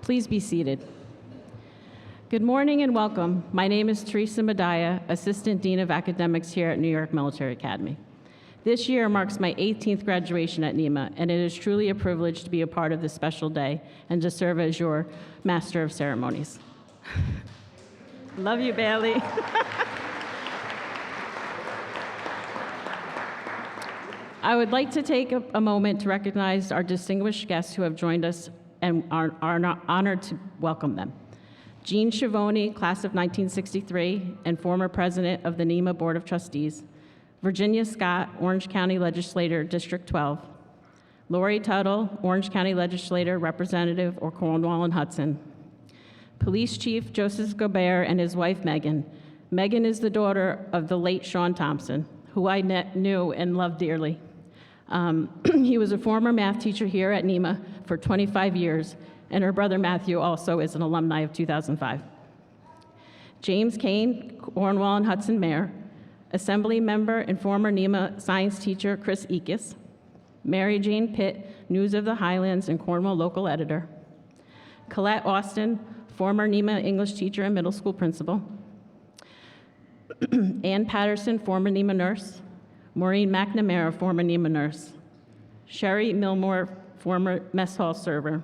Please be seated. Good morning and welcome. My name is Teresa Medaya, Assistant Dean of Academics here at New York Military Academy. This year marks my 18th graduation at NYMA, and it is truly a privilege to be a part of this special day and to serve as your Master of Ceremonies. Love you, Bailey. I would like to take a moment to recognize our distinguished guests who have joined us and are honored to welcome them. Jean Schiavone, class of 1963, and former president of the NYMA Board of Trustees. Virginia Scott, Orange County Legislator, District 12. Lori Tuttle, Orange County Legislator, Representative or Cornwall and Hudson. Police Chief Joseph Gobert and his wife Megan. Megan is the daughter of the late Sean Thompson, who I knew and loved dearly. He was a former math teacher here at NYMA for 25 years, and her brother Matthew also is an alumni of 2005. James Kane, Cornwall and Hudson Mayor. Assembly member and former NYMA science teacher Chris Ekus. Mary Jane Pitt, News of the Highlands and Cornwall local editor. Colette Austin, former NYMA English teacher and middle school principal. Ann Patterson, former NYMA nurse. Maureen McNamara, former NYMA nurse. Sherry Milmore, former mess hall server.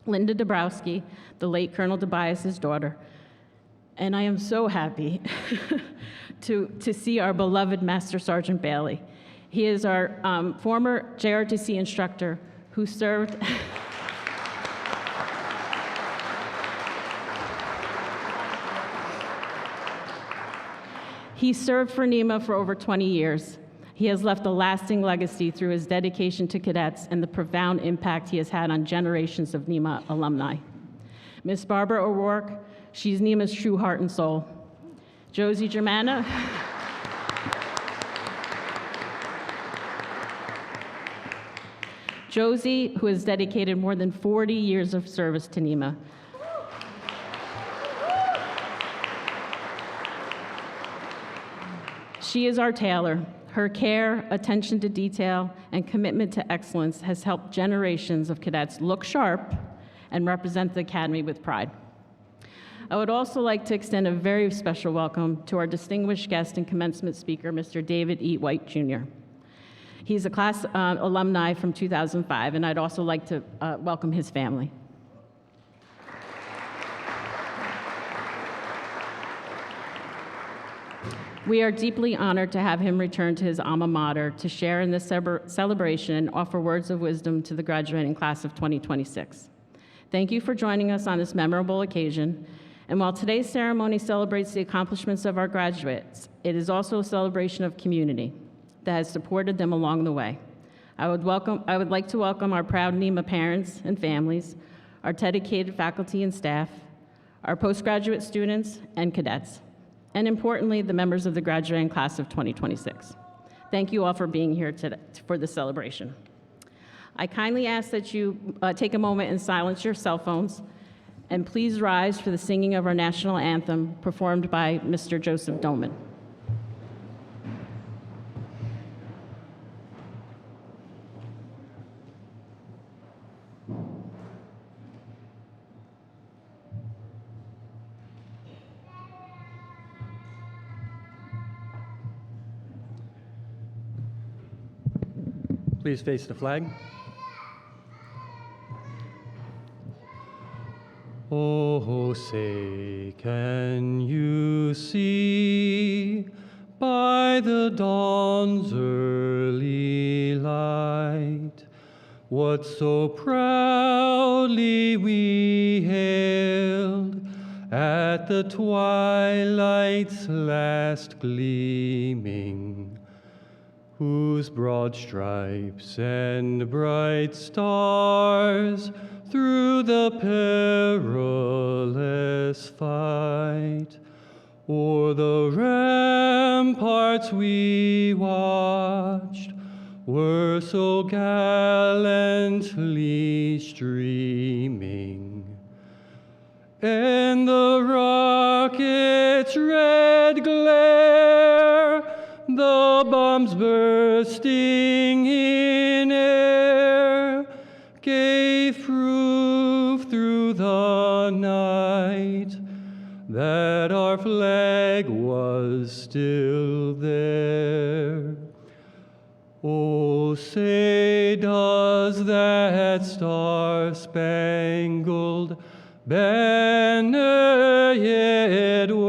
Linda Dabrowski, the late Colonel Tobias's daughter. And I am so happy to see our beloved Master Sergeant Bailey. He is our former JRTC instructor who served He served for NYMA for over 20 years. He has left a lasting legacy through his dedication to cadets and the profound impact he has had on generations of NYMA alumni. Miss Barbara O'Rourke, she's NYMA's true heart and soul. Josie Germana. Josie, who has dedicated more than 40 years of service to NYMA. She is our tailor. Her care, attention to detail, and commitment to excellence has helped generations of cadets look sharp and represent the Academy with pride. I would also like to extend a very special welcome to our distinguished guest and commencement speaker, Mr. David E. White, Jr. He's a class alumni from 2005, and I'd also like to welcome his family. We are deeply honored to have him return to his alma mater to share in this celebration and offer words of wisdom to the graduating class of 2026. Thank you for joining us on this memorable occasion. And while today's ceremony celebrates the accomplishments of our graduates, it is also a celebration of community that has supported them along the way. I would like to welcome our proud NYMA parents and families, our dedicated faculty and staff, our postgraduate students and cadets, and importantly, the members of the graduating class of 2026. Thank you all for being here today for the celebration. I kindly ask that you take a moment and silence your cell phones, and please rise for the singing of our national anthem performed by Mr. Joseph Doman. Please face the flag. Oh, say, can you see by the dawn's early light what so proudly we hailed at the twilight's last gleaming, whose broad stripes and bright stars through the perilous fight o'er the ramparts we watched were so gallantly streaming, and the rocket's red glare, the bombs bursting in air, gave proof through the was still there. Oh, say does that star-spangled banner yet wave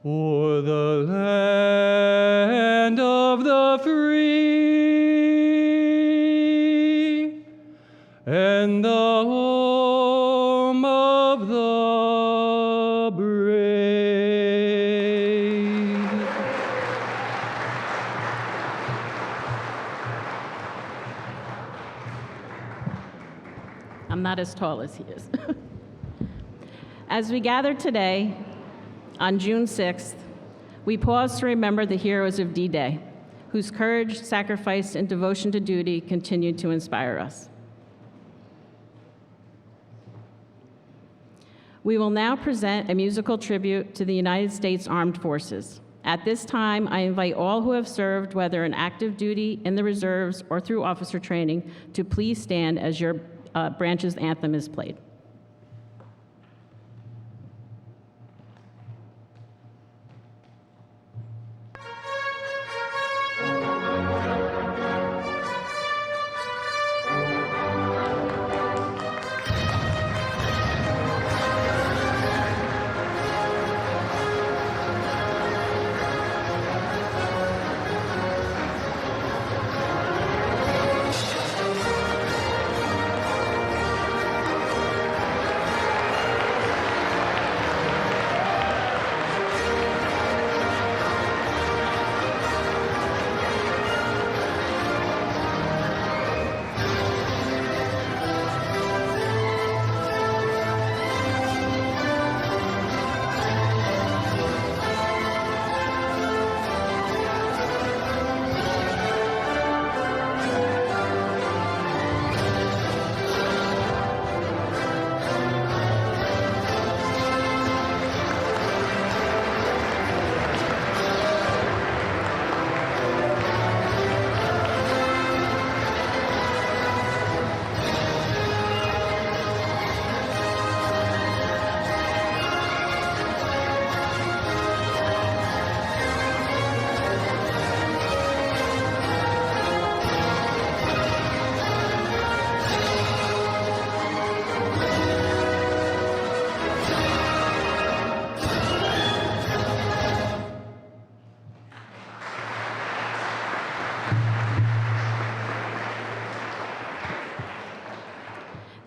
o'er the land of the free and the home of the brave? I'm not as tall as he is. As we gather today, on June 6th, we pause to remember the heroes of D-Day, whose courage, sacrifice, and devotion to duty continue to inspire us. We will now present a musical tribute to the United States Armed Forces. At this time, I invite all who have served, whether in active duty, in the reserves, or through officer training, to please stand as your branch's anthem is played.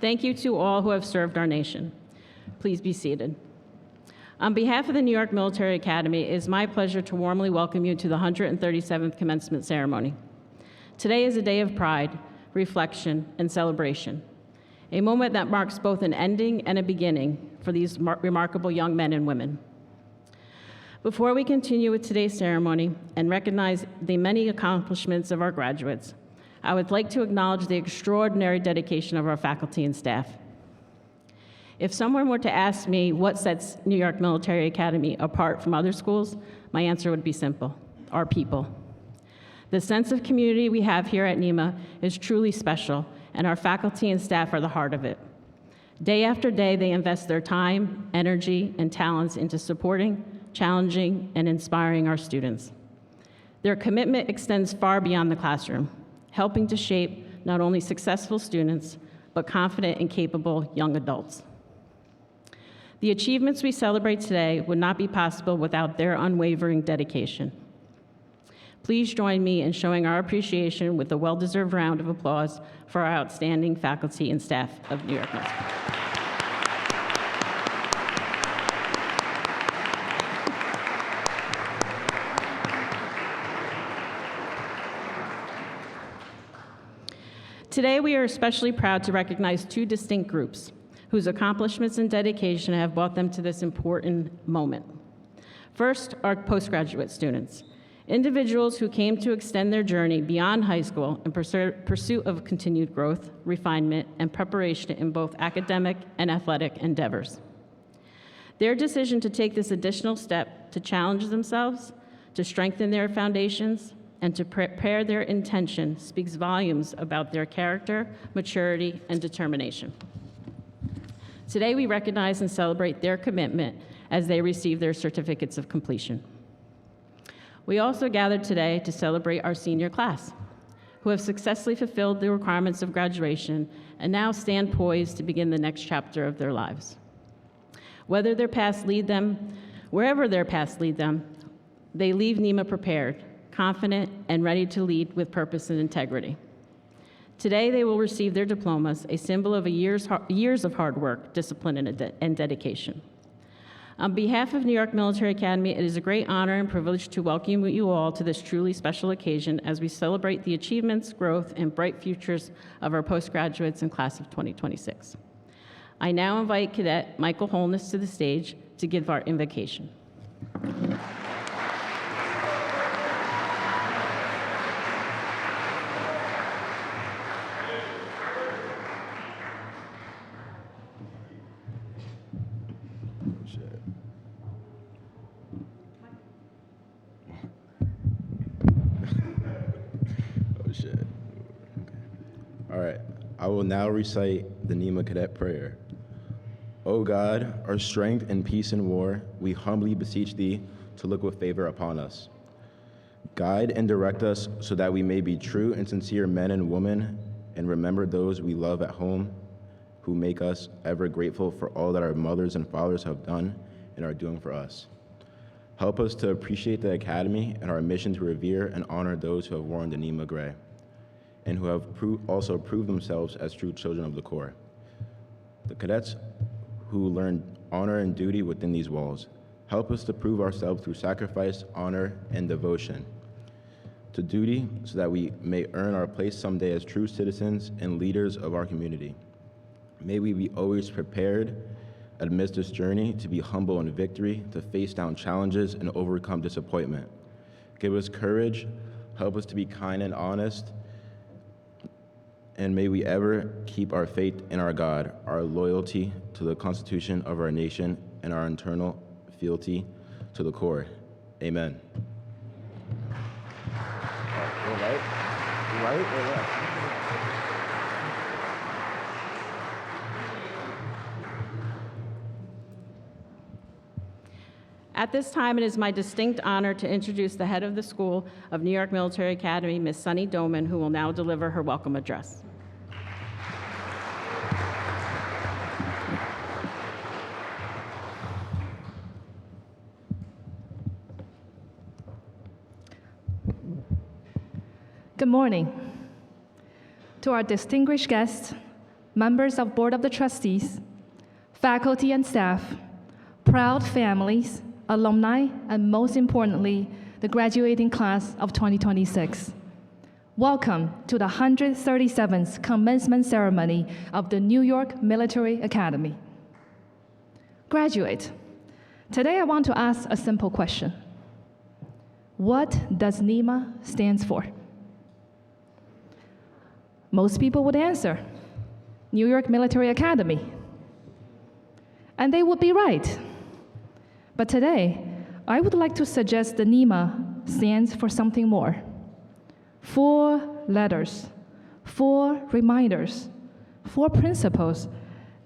Thank you to all who have served our nation. Please be seated. On behalf of the New York Military Academy, it is my pleasure to warmly welcome you to the 137th Commencement Ceremony. Today is a day of pride, reflection, and celebration, a moment that marks both an ending and a beginning for these remarkable young men and women. Before we continue with today's ceremony and recognize the many accomplishments of our graduates, I would like to acknowledge the extraordinary dedication of our faculty and staff. If someone were to ask me what sets New York Military Academy apart from other schools, my answer would be simple: our people. The sense of community we have here at NYMA is truly special, and our faculty and staff are the heart of it. Day after day, they invest their time, energy, and talents into supporting, challenging, and inspiring our students. Their commitment extends far beyond the classroom, helping to shape not only successful students, but confident and capable young adults. The achievements we celebrate today would not be possible without their unwavering dedication. Please join me in showing our appreciation with a well-deserved round of applause for our outstanding faculty and staff of New York Military. Today, we are especially proud to recognize two distinct groups whose accomplishments and dedication have brought them to this important moment. First, our postgraduate students, individuals who came to extend their journey beyond high school in pursuit of continued growth, refinement, and preparation in both academic and athletic endeavors. Their decision to take this additional step to challenge themselves, to strengthen their foundations, and to prepare their intention speaks volumes about their character, maturity, and determination. Today, we recognize and celebrate their commitment as they receive their certificates of completion. We also gathered today to celebrate our senior class, who have successfully fulfilled the requirements of graduation and now stand poised to begin the next chapter of their lives. Wherever their paths lead them, they leave NYMA prepared, confident, and ready to lead with purpose and integrity. Today, they will receive their diplomas, a symbol of years of hard work, discipline, and dedication. On behalf of New York Military Academy, it is a great honor and privilege to welcome you all to this truly special occasion as we celebrate the achievements, growth, and bright futures of our postgraduates in class of 2026. I now invite Cadet Michael Holness to the stage to give our invocation. All right, I will now recite the NYMA Cadet Prayer. O God, our strength in peace and war, we humbly beseech thee to look with favor upon us. Guide and direct us so that we may be true and sincere men and women and remember those we love at home who make us ever grateful for all that our mothers and fathers have done and are doing for us. Help us to appreciate the Academy and our mission to revere and honor those who have worn the NYMA gray and who have also proved themselves as true children of the Corps. The cadets who learn honor and duty within these walls, help us to prove ourselves through sacrifice, honor, and devotion to duty so that we may earn our place someday as true citizens and leaders of our community. May we be always prepared amidst this journey to be humble in victory, to face down challenges and overcome disappointment. Give us courage, help us to be kind and honest, and may we ever keep our faith in our God, our loyalty to the Constitution of our nation, and our internal fealty to the Corps. Amen. Right or left? At this time, it is my distinct honor to introduce the head of the School of New York Military Academy, Ms. Sunny Doman, who will now deliver her welcome address. Good morning. To our distinguished guests, members of Board of the Trustees, faculty and staff, proud families, alumni, and most importantly, the graduating class of 2026. Welcome to the 137th Commencement Ceremony of the New York Military Academy. Graduate, today I want to ask a simple question. What does NYMA stand for? Most people would answer, New York Military Academy. And they would be right. But today, I would like to suggest the NYMA stands for something more. 4 letters, 4 reminders, 4 principles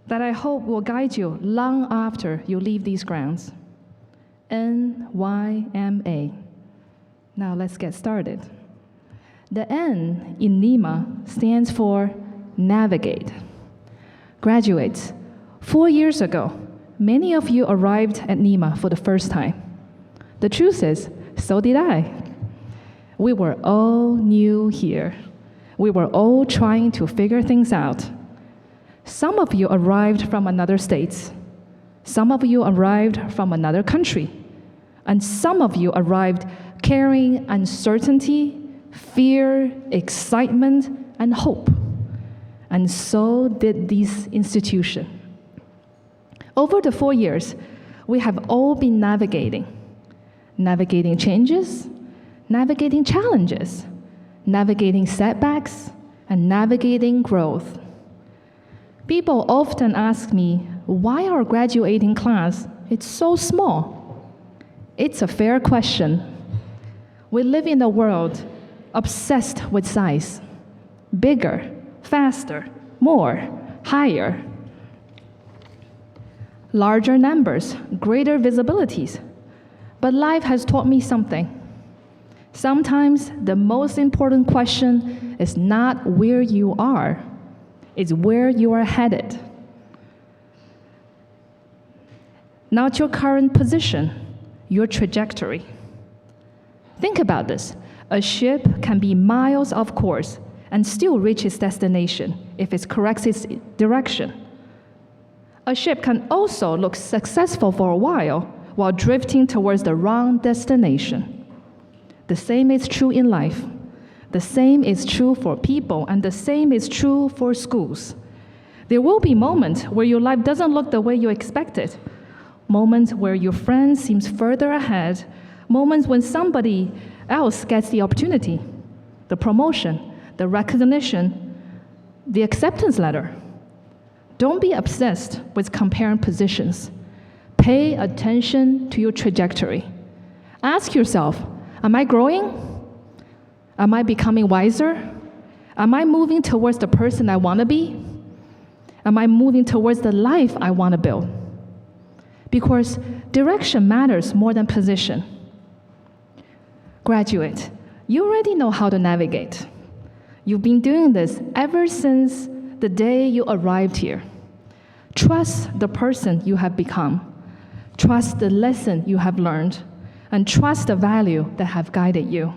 that I hope will guide you long after you leave these grounds. NYMA. Now let's get started. The N in NYMA stands for navigate. Graduates, 4 years ago, many of you arrived at NYMA for the first time. The truth is, so did I. We were all new here. We were all trying to figure things out. Some of you arrived from another state. Some of you arrived from another country. And some of you arrived carrying uncertainty, fear, excitement, and hope. And so did this institution. Over the 4 years, we have all been navigating changes, navigating challenges, navigating setbacks, and navigating growth. People often ask me why our graduating class is so small. It's a fair question. We live in a world obsessed with size. Bigger, faster, more, higher. larger numbers, greater visibilities. But life has taught me something. Sometimes the most important question is not where you are, it's where you are headed. Not your current position, your trajectory. Think about this. A ship can be miles off course and still reach its destination if it corrects its direction. A ship can also look successful for a while drifting towards the wrong destination. The same is true in life. The same is true for people, and the same is true for schools. There will be moments where your life doesn't look the way you expected. Moments where your friend seems further ahead. Moments when somebody else gets the opportunity, the promotion, the recognition, the acceptance letter. Don't be obsessed with comparing positions. Pay attention to your trajectory. Ask yourself, am I growing? Am I becoming wiser? Am I moving towards the person I want to be? Am I moving towards the life I want to build? Because direction matters more than position. Graduate, you already know how to navigate. You've been doing this ever since the day you arrived here. Trust the person you have become. Trust the lesson you have learned. And trust the value that have guided you.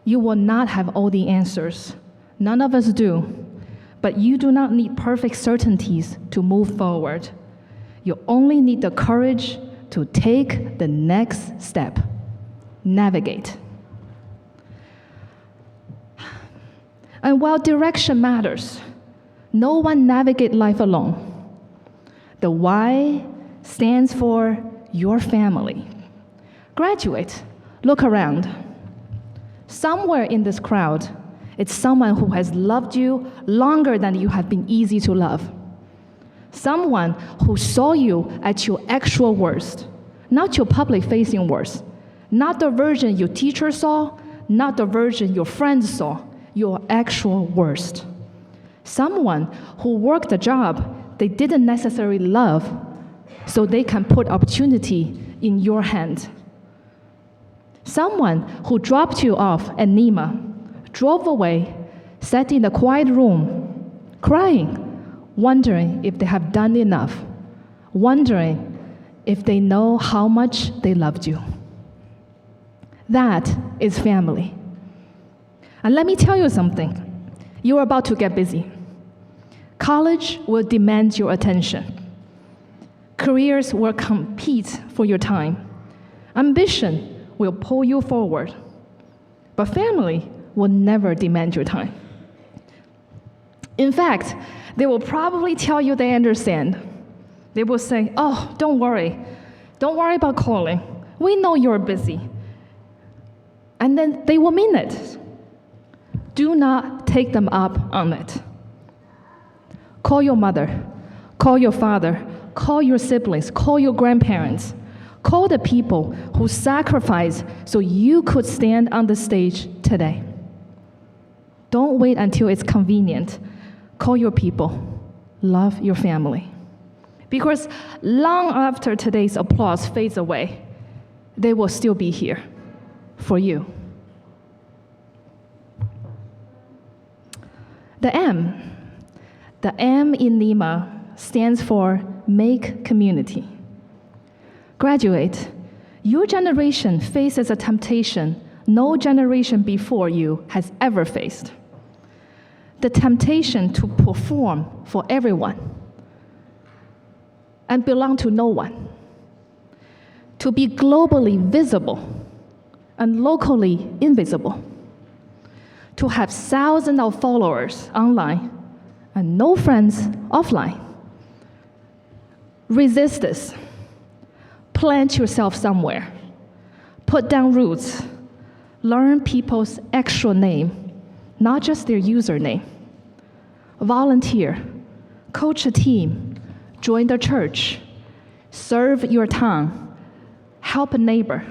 You will not have all the answers. None of us do. But you do not need perfect certainties to move forward. You only need the courage to take the next step. Navigate. And while direction matters, no one navigates life alone. The Y stands for your family. Graduate, look around. Somewhere in this crowd, it's someone who has loved you longer than you have been easy to love. Someone who saw you at your actual worst, not your public-facing worst, not the version your teacher saw, not the version your friends saw, your actual worst. Someone who worked a job they didn't necessarily love, so they can put opportunity in your hand. Someone who dropped you off at NYMA, drove away, sat in a quiet room, crying, wondering if they have done enough, wondering if they know how much they loved you. That is family. And let me tell you something. You're about to get busy. College will demand your attention. Careers will compete for your time. Ambition will pull you forward. But family will never demand your time. In fact, they will probably tell you they understand. They will say, oh, don't worry. Don't worry about calling. We know you're busy. And then they will mean it. Do not take them up on it. Call your mother, call your father, call your siblings, call your grandparents. Call the people who sacrificed so you could stand on the stage today. Don't wait until it's convenient. Call your people. Love your family. Because long after today's applause fades away, they will still be here for you. The M in NYMA stands for Make Community. Graduate, your generation faces a temptation no generation before you has ever faced. The temptation to perform for everyone and belong to no one. To be globally visible and locally invisible. To have thousands of followers online and no friends offline. Resist this. Plant yourself somewhere. Put down roots. Learn people's actual name, not just their username. Volunteer. Coach a team. Join the church. Serve your town. Help a neighbor.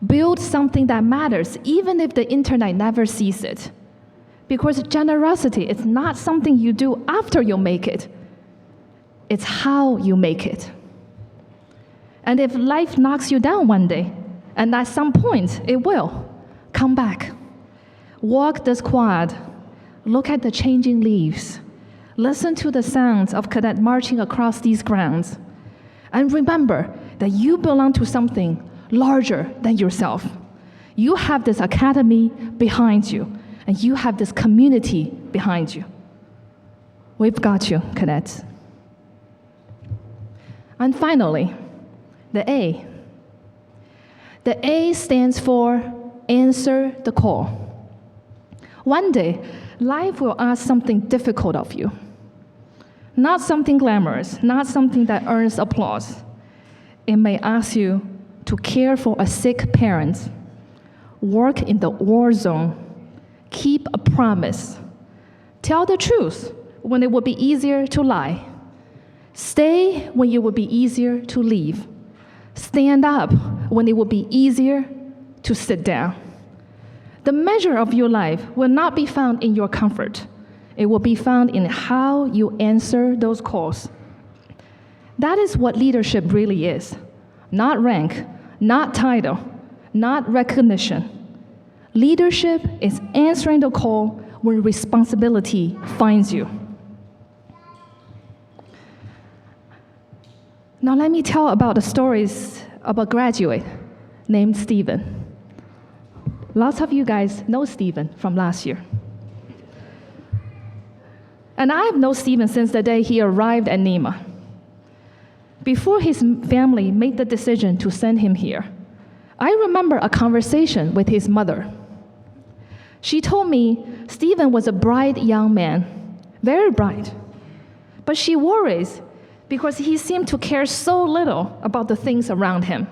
Build something that matters, even if the internet never sees it. Because generosity is not something you do after you make it. it's how you make it. And if life knocks you down one day, and at some point it will, come back. Walk this quad. Look at the changing leaves. Listen to the sounds of cadets marching across these grounds. And remember that you belong to something larger than yourself. You have this academy behind you, and you have this community behind you. We've got you, cadets. And finally, the A. The A stands for answer the call. One day, life will ask something difficult of you. Not something glamorous, not something that earns applause. It may ask you to care for a sick parent, work in the war zone, keep a promise, tell the truth when it would be easier to lie, stay when it would be easier to leave, stand up when it would be easier to sit down. The measure of your life will not be found in your comfort. It will be found in how you answer those calls. That is what leadership really is. Not rank, not title, not recognition. Leadership is answering the call when responsibility finds you. Now let me tell about the stories of a graduate named Stephen. Lots of you guys know Stephen from last year. And I have known Stephen since the day he arrived at NYMA. Before his family made the decision to send him here, I remember a conversation with his mother. She told me Stephen was a bright young man, very bright. But she worries because he seemed to care so little about the things around him.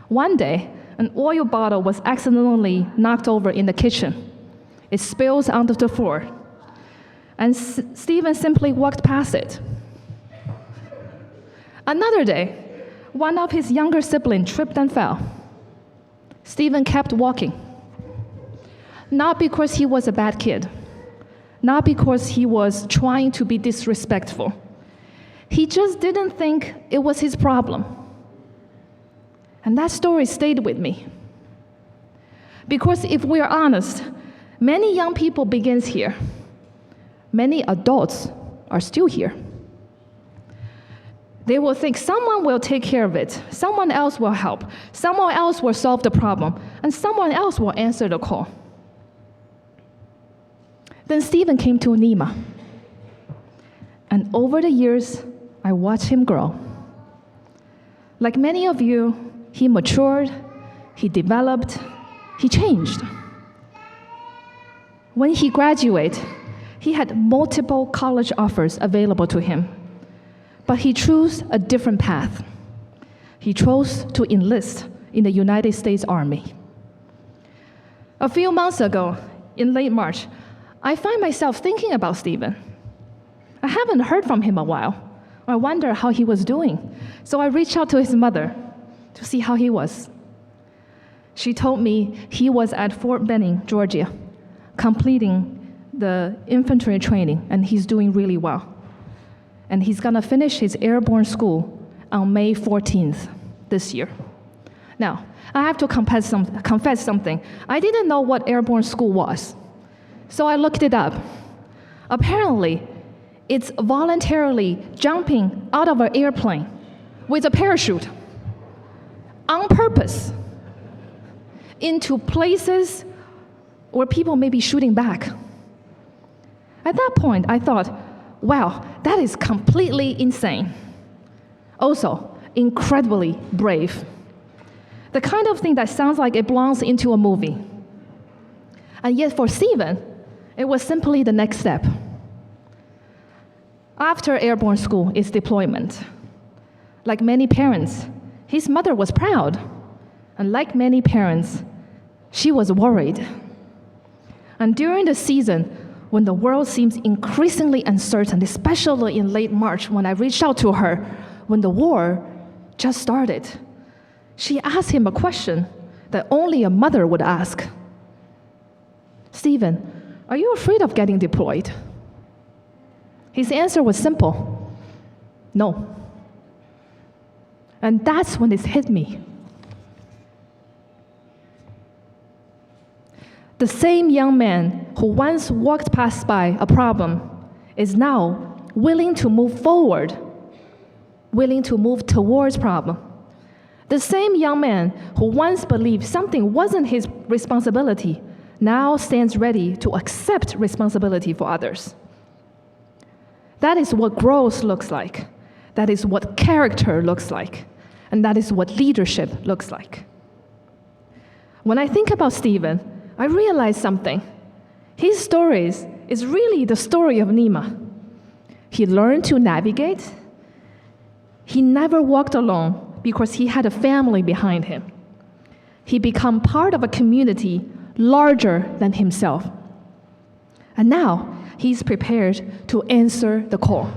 One day, an oil bottle was accidentally knocked over in the kitchen. It spills onto the floor. And Stephen simply walked past it. Another day, one of his younger siblings tripped and fell. Stephen kept walking. Not because he was a bad kid, not because he was trying to be disrespectful. He just didn't think it was his problem. And that story stayed with me. Because if we're honest, many young people begins here. Many adults are still here. They will think someone will take care of it, someone else will help, someone else will solve the problem, and someone else will answer the call. Then Stephen came to NYMA. And over the years, I watched him grow. Like many of you, he matured, he developed, he changed. When he graduated, he had multiple college offers available to him, but he chose a different path. He chose to enlist in the United States Army. A few months ago, in late March, I find myself thinking about Stephen. I haven't heard from him a while. I wonder how he was doing. So I reached out to his mother to see how he was. She told me he was at Fort Benning, Georgia, completing the infantry training, and he's doing really well. And he's gonna finish his airborne school on May 14th this year. Now, I have to confess something. I didn't know what airborne school was, so I looked it up. Apparently, it's voluntarily jumping out of an airplane with a parachute on purpose into places where people may be shooting back. At that point, I thought, wow, that is completely insane. Also, incredibly brave. The kind of thing that sounds like it belongs into a movie. And yet for Stephen, it was simply the next step. After airborne school is deployment. Like many parents, his mother was proud. And like many parents, she was worried. And during the season, when the world seems increasingly uncertain, especially in late March when I reached out to her, when the war just started, she asked him a question that only a mother would ask. Stephen, are you afraid of getting deployed? His answer was simple. No. And that's when it hit me. The same young man who once walked past by a problem is now willing to move forward, willing to move towards problem. The same young man who once believed something wasn't his responsibility now stands ready to accept responsibility for others. That is what growth looks like. That is what character looks like. And that is what leadership looks like. When I think about Stephen, I realize something. His stories is really the story of NYMA. He learned to navigate. He never walked alone because he had a family behind him. He became part of a community larger than himself. And now he's prepared to answer the call.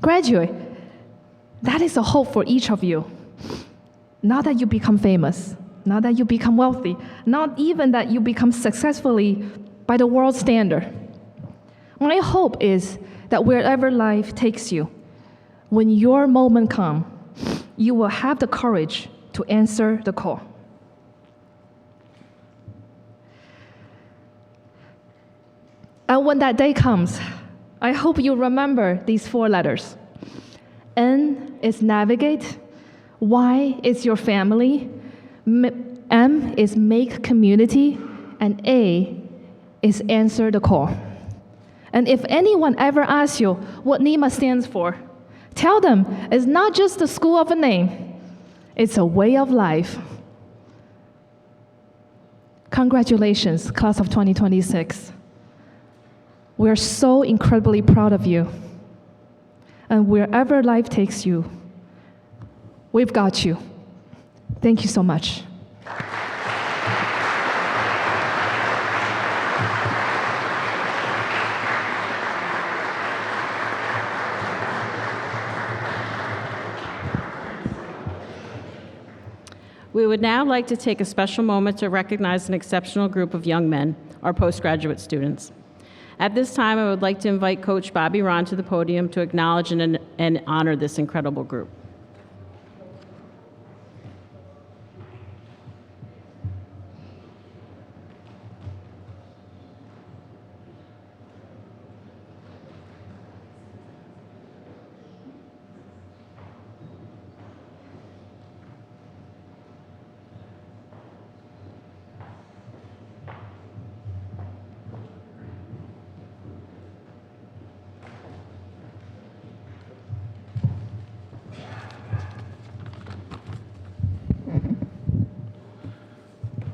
Graduate, that is a hope for each of you. Not that you become famous, not that you become wealthy, not even that you become successfully by the world standard. My hope is that wherever life takes you, when your moment comes, you will have the courage to answer the call. And when that day comes, I hope you remember these 4 letters. N is navigate, Y is your family, M is make community, and A is answer the call. And if anyone ever asks you what NYMA stands for, tell them it's not just the school of a name, it's a way of life. Congratulations, class of 2026. We're so incredibly proud of you. And wherever life takes you, we've got you. Thank you so much. We would now like to take a special moment to recognize an exceptional group of young men, our postgraduate students. At this time, I would like to invite Coach Bobby Ron to the podium to acknowledge and honor this incredible group.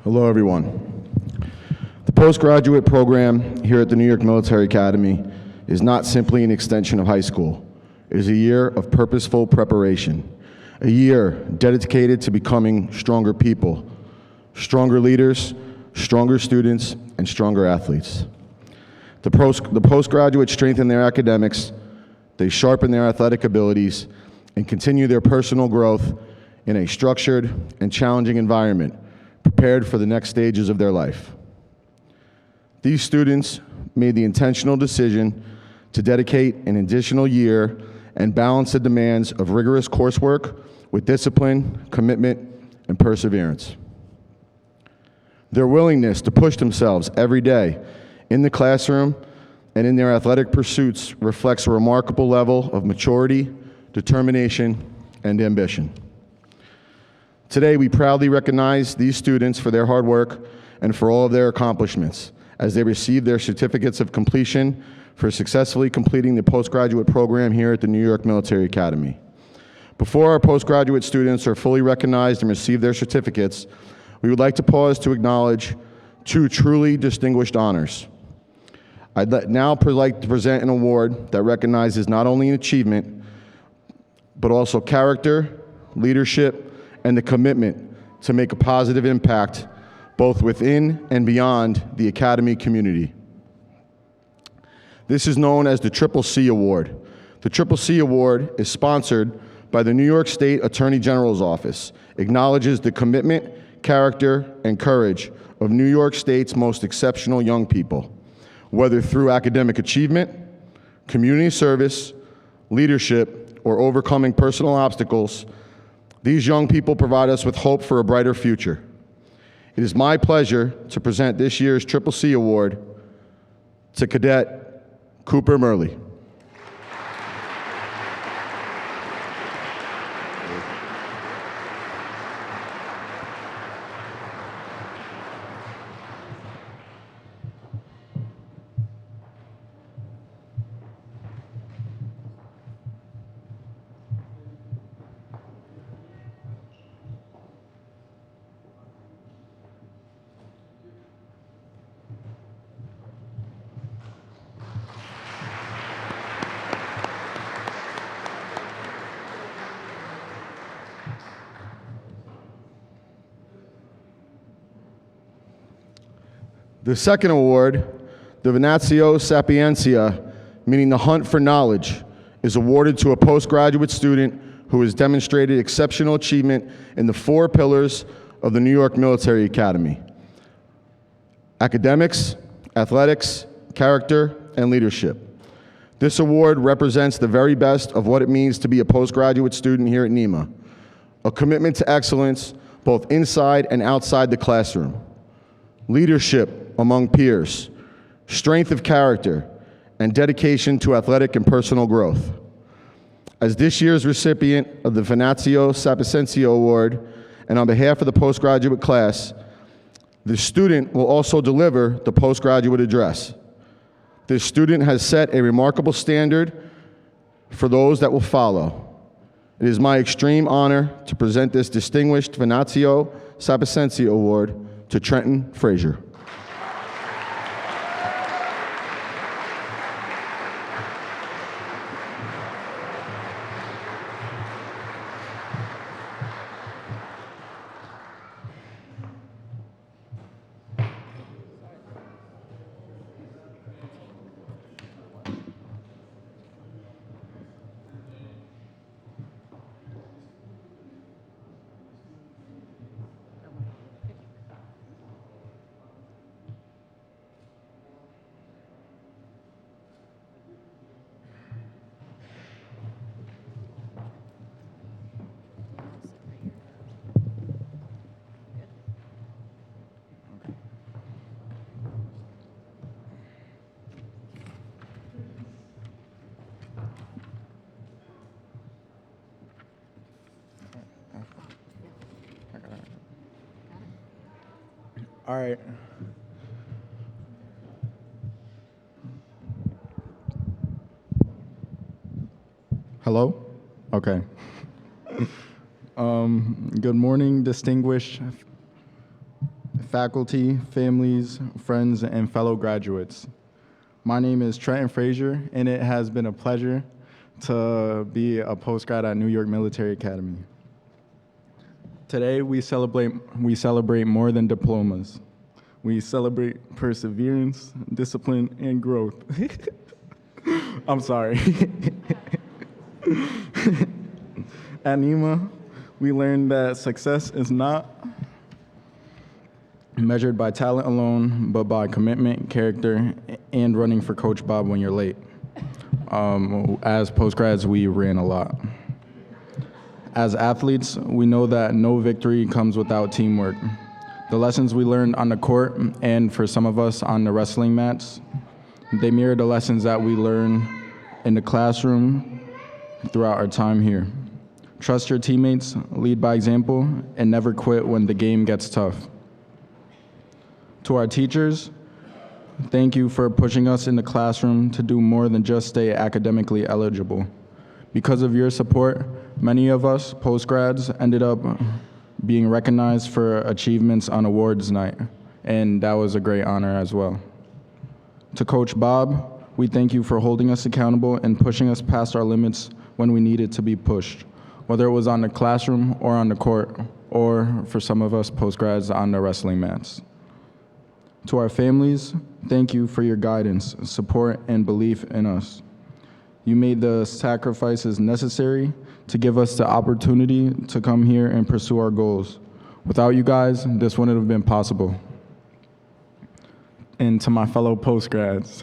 Hello, everyone. The postgraduate program here at the New York Military Academy is not simply an extension of high school. It is a year of purposeful preparation, a year dedicated to becoming stronger people, stronger leaders, stronger students, and stronger athletes. The postgraduates strengthen their academics, they sharpen their athletic abilities, and continue their personal growth in a structured and challenging environment, prepared for the next stages of their life. These students made the intentional decision to dedicate an additional year and balance the demands of rigorous coursework with discipline, commitment, and perseverance. Their willingness to push themselves every day in the classroom and in their athletic pursuits reflects a remarkable level of maturity, determination, and ambition. Today, we proudly recognize these students for their hard work and for all of their accomplishments as they receive their certificates of completion for successfully completing the postgraduate program here at the New York Military Academy. Before our postgraduate students are fully recognized and receive their certificates, we would like to pause to acknowledge 2 truly distinguished honors. I'd now like to present an award that recognizes not only an achievement, but also character, leadership, and the commitment to make a positive impact both within and beyond the Academy community. This is known as the CCC Award. The CCC Award is sponsored by the New York State Attorney General's Office, acknowledges the commitment, character, and courage of New York State's most exceptional young people, whether through academic achievement, community service, leadership, or overcoming personal obstacles, these young people provide us with hope for a brighter future. It is my pleasure to present this year's Triple C Award to Cadet Cooper Murley. The second award, the Venatio Sapientia, meaning the hunt for knowledge, is awarded to a postgraduate student who has demonstrated exceptional achievement in the 4 pillars of the New York Military Academy: academics, athletics, character, and leadership. This award represents the very best of what it means to be a postgraduate student here at NYMA, a commitment to excellence both inside and outside the classroom, leadership among peers, strength of character, and dedication to athletic and personal growth. As this year's recipient of the Venatio Sapientia Award, and on behalf of the postgraduate class, the student will also deliver the postgraduate address. This student has set a remarkable standard for those that will follow. It is my extreme honor to present this distinguished Venatio Sapientia Award to Trenton Frazier. All right. Hello? Okay. Good morning, distinguished faculty, families, friends, and fellow graduates. My name is Trenton Frazier, and it has been a pleasure to be a postgrad at New York Military Academy. Today, we celebrate more than diplomas. We celebrate perseverance, discipline, and growth. I'm sorry. At NYMA, we learned that success is not measured by talent alone, but by commitment, character, and running for Coach Bob when you're late. As postgrads, we ran a lot. As athletes, we know that no victory comes without teamwork. The lessons we learned on the court, and for some of us on the wrestling mats, they mirror the lessons that we learn in the classroom throughout our time here. Trust your teammates, lead by example, and never quit when the game gets tough. To our teachers, thank you for pushing us in the classroom to do more than just stay academically eligible. Because of your support, many of us postgrads ended up being recognized for achievements on awards night, and that was a great honor as well. To Coach Bob, we thank you for holding us accountable and pushing us past our limits when we needed to be pushed, whether it was on the classroom or on the court, or for some of us postgrads on the wrestling mats. To our families, thank you for your guidance, support, and belief in us. You made the sacrifices necessary to give us the opportunity to come here and pursue our goals. Without you guys, this wouldn't have been possible. And to my fellow postgrads.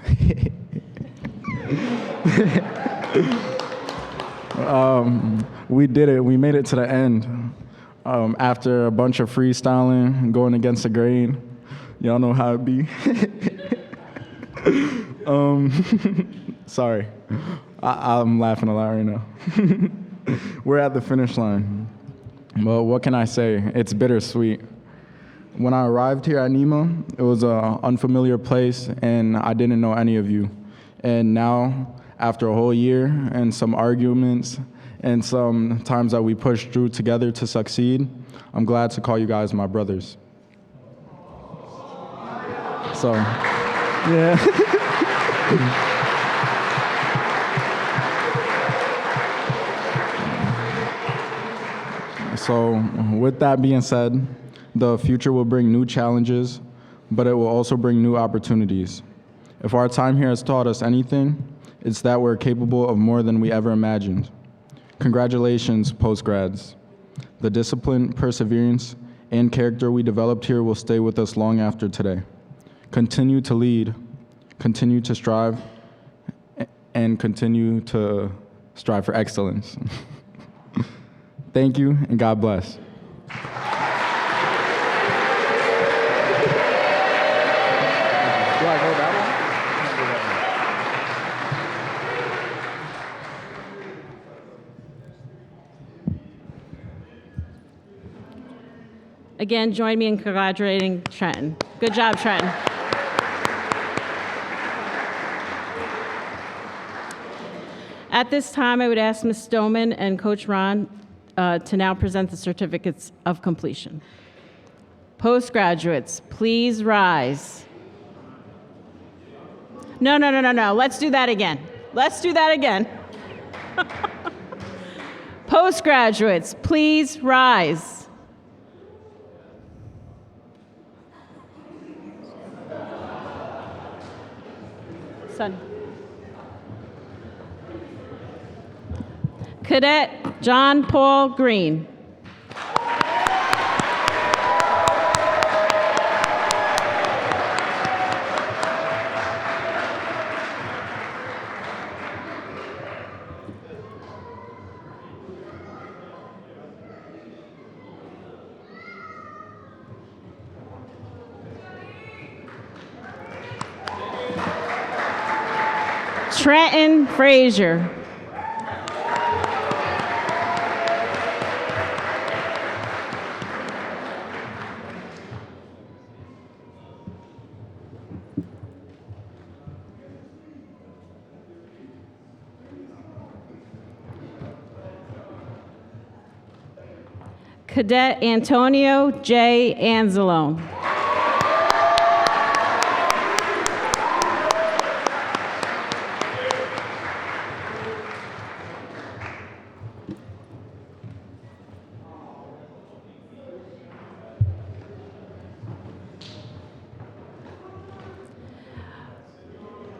We did it. We made it to the end. After a bunch of freestyling and going against the grain. Y'all know how it be. Sorry. I'm laughing a lot right now. We're at the finish line. But what can I say? It's bittersweet. When I arrived here at NYMA, it was an unfamiliar place, and I didn't know any of you. And now, after a whole year and some arguments and some times that we pushed through together to succeed, I'm glad to call you guys my brothers. So, yeah. So, with that being said, the future will bring new challenges, but it will also bring new opportunities. If our time here has taught us anything, it's that we're capable of more than we ever imagined. Congratulations, postgrads. The discipline, perseverance, and character we developed here will stay with us long after today. Continue to lead, continue to strive, and continue to strive for excellence. Thank you, and God bless. Again, join me in congratulating Trenton. Good job, Trenton. At this time, I would ask Ms. Stoneman and Coach Ron to now present the certificates of completion. Postgraduates, please rise. No. Let's do that again. Postgraduates, please rise. Son. Cadet John Paul Green. Trenton Frazier. Cadet Antonio J. Anzalone.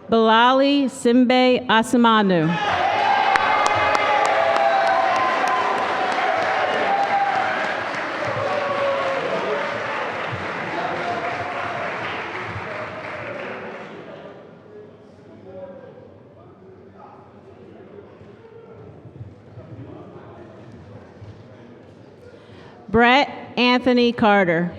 Bilali Simbe Asamanu. Brett Anthony Carter.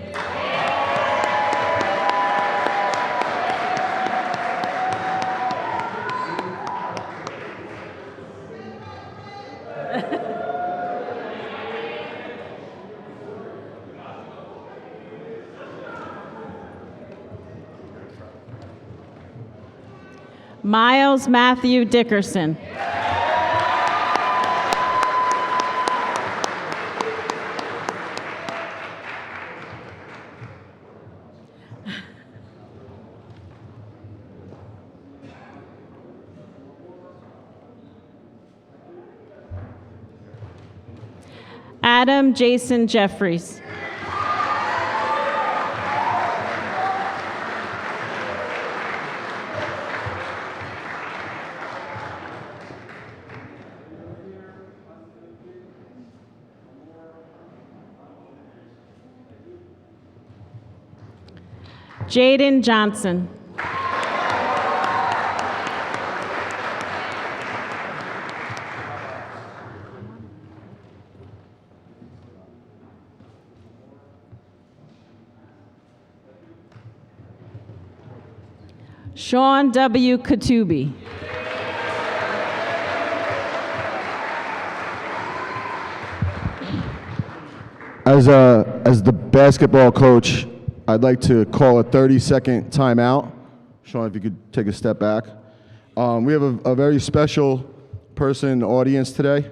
Miles Matthew Dickerson. Adam Jason Jeffries. Jaden Johnson. Sean W. Katubi. As the basketball coach, I'd like to call a 30-second timeout. Sean, if you could take a step back. We have a very special person in the audience today.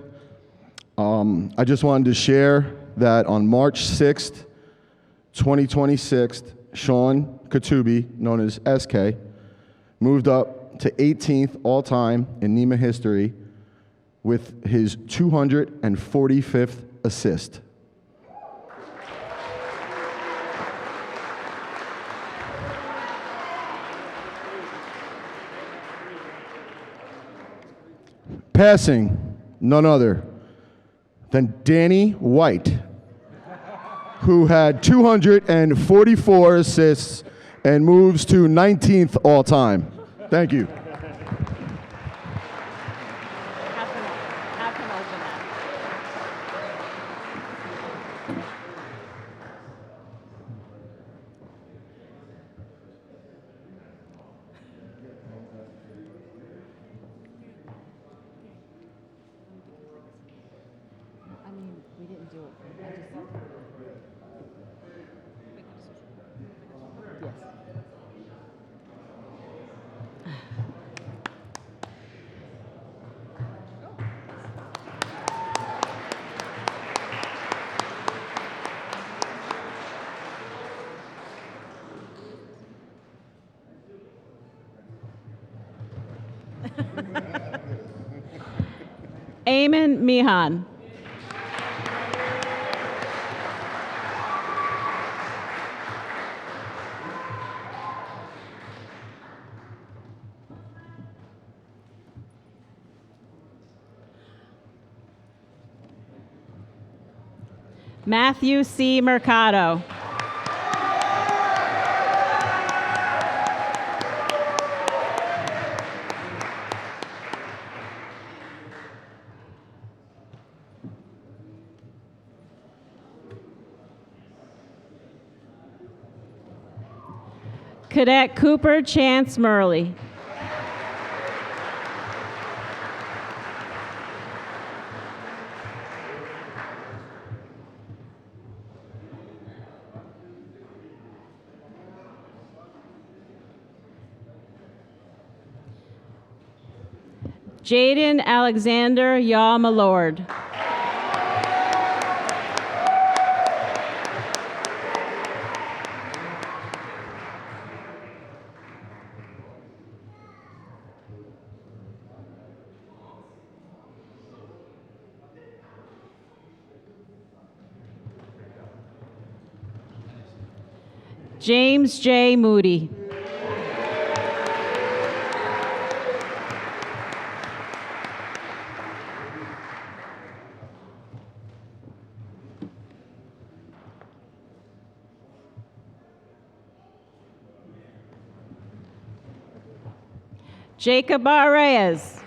I just wanted to share that on March 6th, 2026, Sean Katubi, known as SK, moved up to 18th all-time in NYMA history with his 245th assist. Passing none other than Danny White, who had 244 assists and moves to 19th all time. Thank you. Have him open that. Eamon Mihan. Matthew C. Mercado. Cadet Cooper Chance Murley. Jaden Alexander Yaw Malord. James J. Moody. Jacob R. Reyes.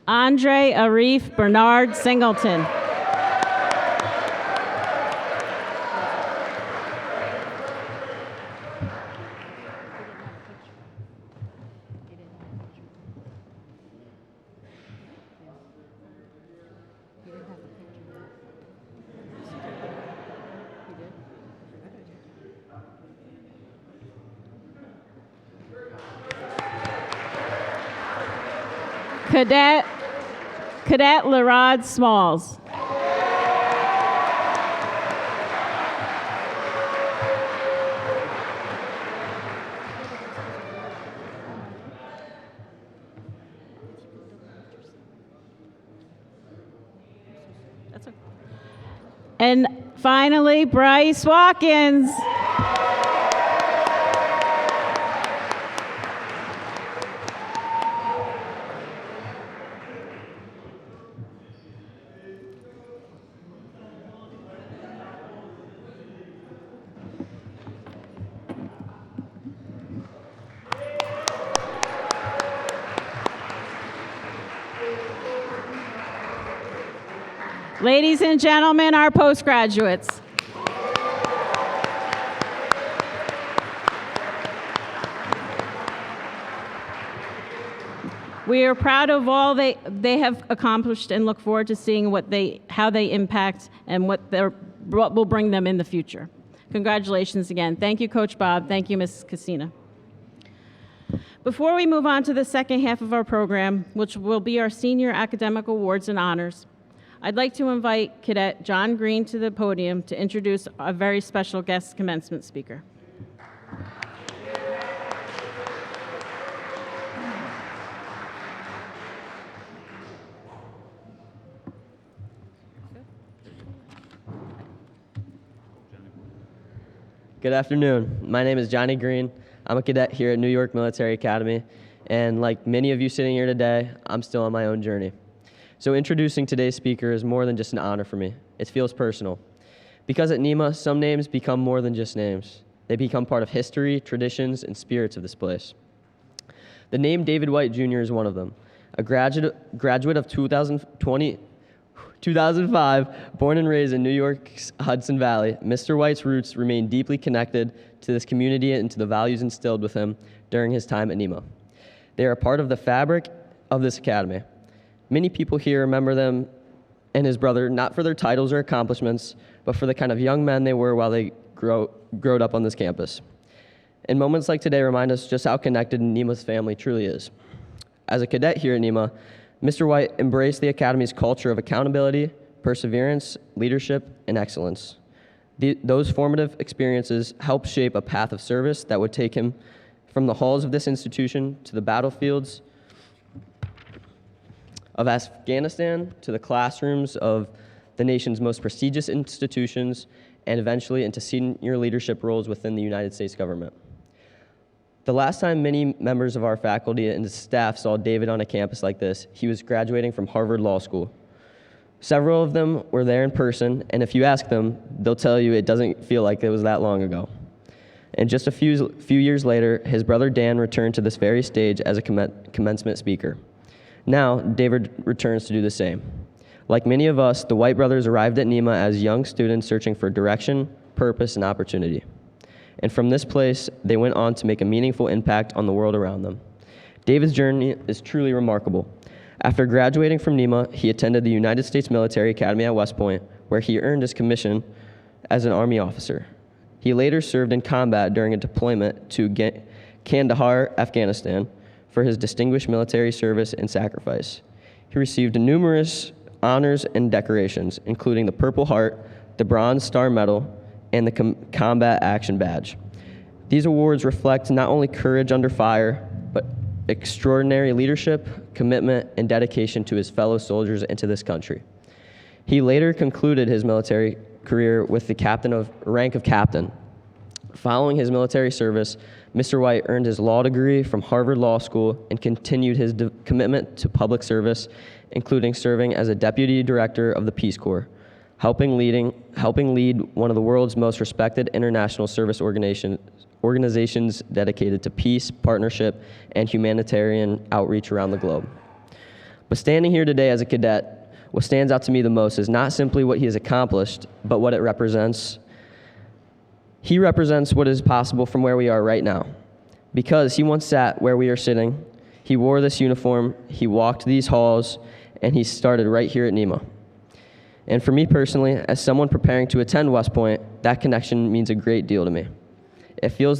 Andre Arif Bernard Singleton. Cadet Lerod Smalls. That's okay. And finally, Bryce Watkins. Ladies and gentlemen, our postgraduates. We are proud of all they have accomplished and look forward to seeing how they impact and what will bring them in the future. Congratulations again. Thank you, Coach Bob. Thank you, Ms. Cassina. Before we move on to the second half of our program, which will be our senior academic awards and honors, I'd like to invite Cadet John Green to the podium to introduce a very special guest commencement speaker. Good afternoon. My name is Johnny Green. I'm a cadet here at New York Military Academy, and like many of you sitting here today, I'm still on my own journey. So introducing today's speaker is more than just an honor for me. It feels personal. Because at NYMA, some names become more than just names. They become part of history, traditions, and spirits of this place. The name David White Jr. is one of them. A graduate of 2005, born and raised in New York's Hudson Valley, Mr. White's roots remain deeply connected to this community and to the values instilled with him during his time at NYMA. They are a part of the fabric of this academy. Many people here remember them and his brother not for their titles or accomplishments, but for the kind of young men they were while they growed up on this campus. And moments like today remind us just how connected NYMA's family truly is. As a cadet here at NYMA, Mr. White embraced the Academy's culture of accountability, perseverance, leadership, and excellence. Those formative experiences helped shape a path of service that would take him from the halls of this institution to the battlefields of Afghanistan to the classrooms of the nation's most prestigious institutions and eventually into senior leadership roles within the United States government. The last time many members of our faculty and staff saw David on a campus like this, he was graduating from Harvard Law School. Several of them were there in person, and if you ask them, they'll tell you it doesn't feel like it was that long ago. And just a few years later, his brother Dan returned to this very stage as a commencement speaker. Now, David returns to do the same. Like many of us, the White brothers arrived at NYMA as young students searching for direction, purpose, and opportunity. And from this place, they went on to make a meaningful impact on the world around them. David's journey is truly remarkable. After graduating from NYMA, he attended the United States Military Academy at West Point, where he earned his commission as an Army officer. He later served in combat during a deployment to Kandahar, Afghanistan, for his distinguished military service and sacrifice. He received numerous honors and decorations, including the Purple Heart, the Bronze Star Medal, and the Combat Action Badge. These awards reflect not only courage under fire, but extraordinary leadership, commitment, and dedication to his fellow soldiers and to this country. He later concluded his military career with the rank of captain. Following his military service, Mr. White earned his law degree from Harvard Law School and continued his commitment to public service, including serving as a deputy director of the Peace Corps, helping lead one of the world's most respected international service organizations dedicated to peace, partnership, and humanitarian outreach around the globe. But standing here today as a cadet, what stands out to me the most is not simply what he has accomplished, but what it represents. He represents what is possible from where we are right now. Because he once sat where we are sitting, he wore this uniform, he walked these halls, and he started right here at NYMA. And for me personally, as someone preparing to attend West Point, that connection means a great deal to me. It makes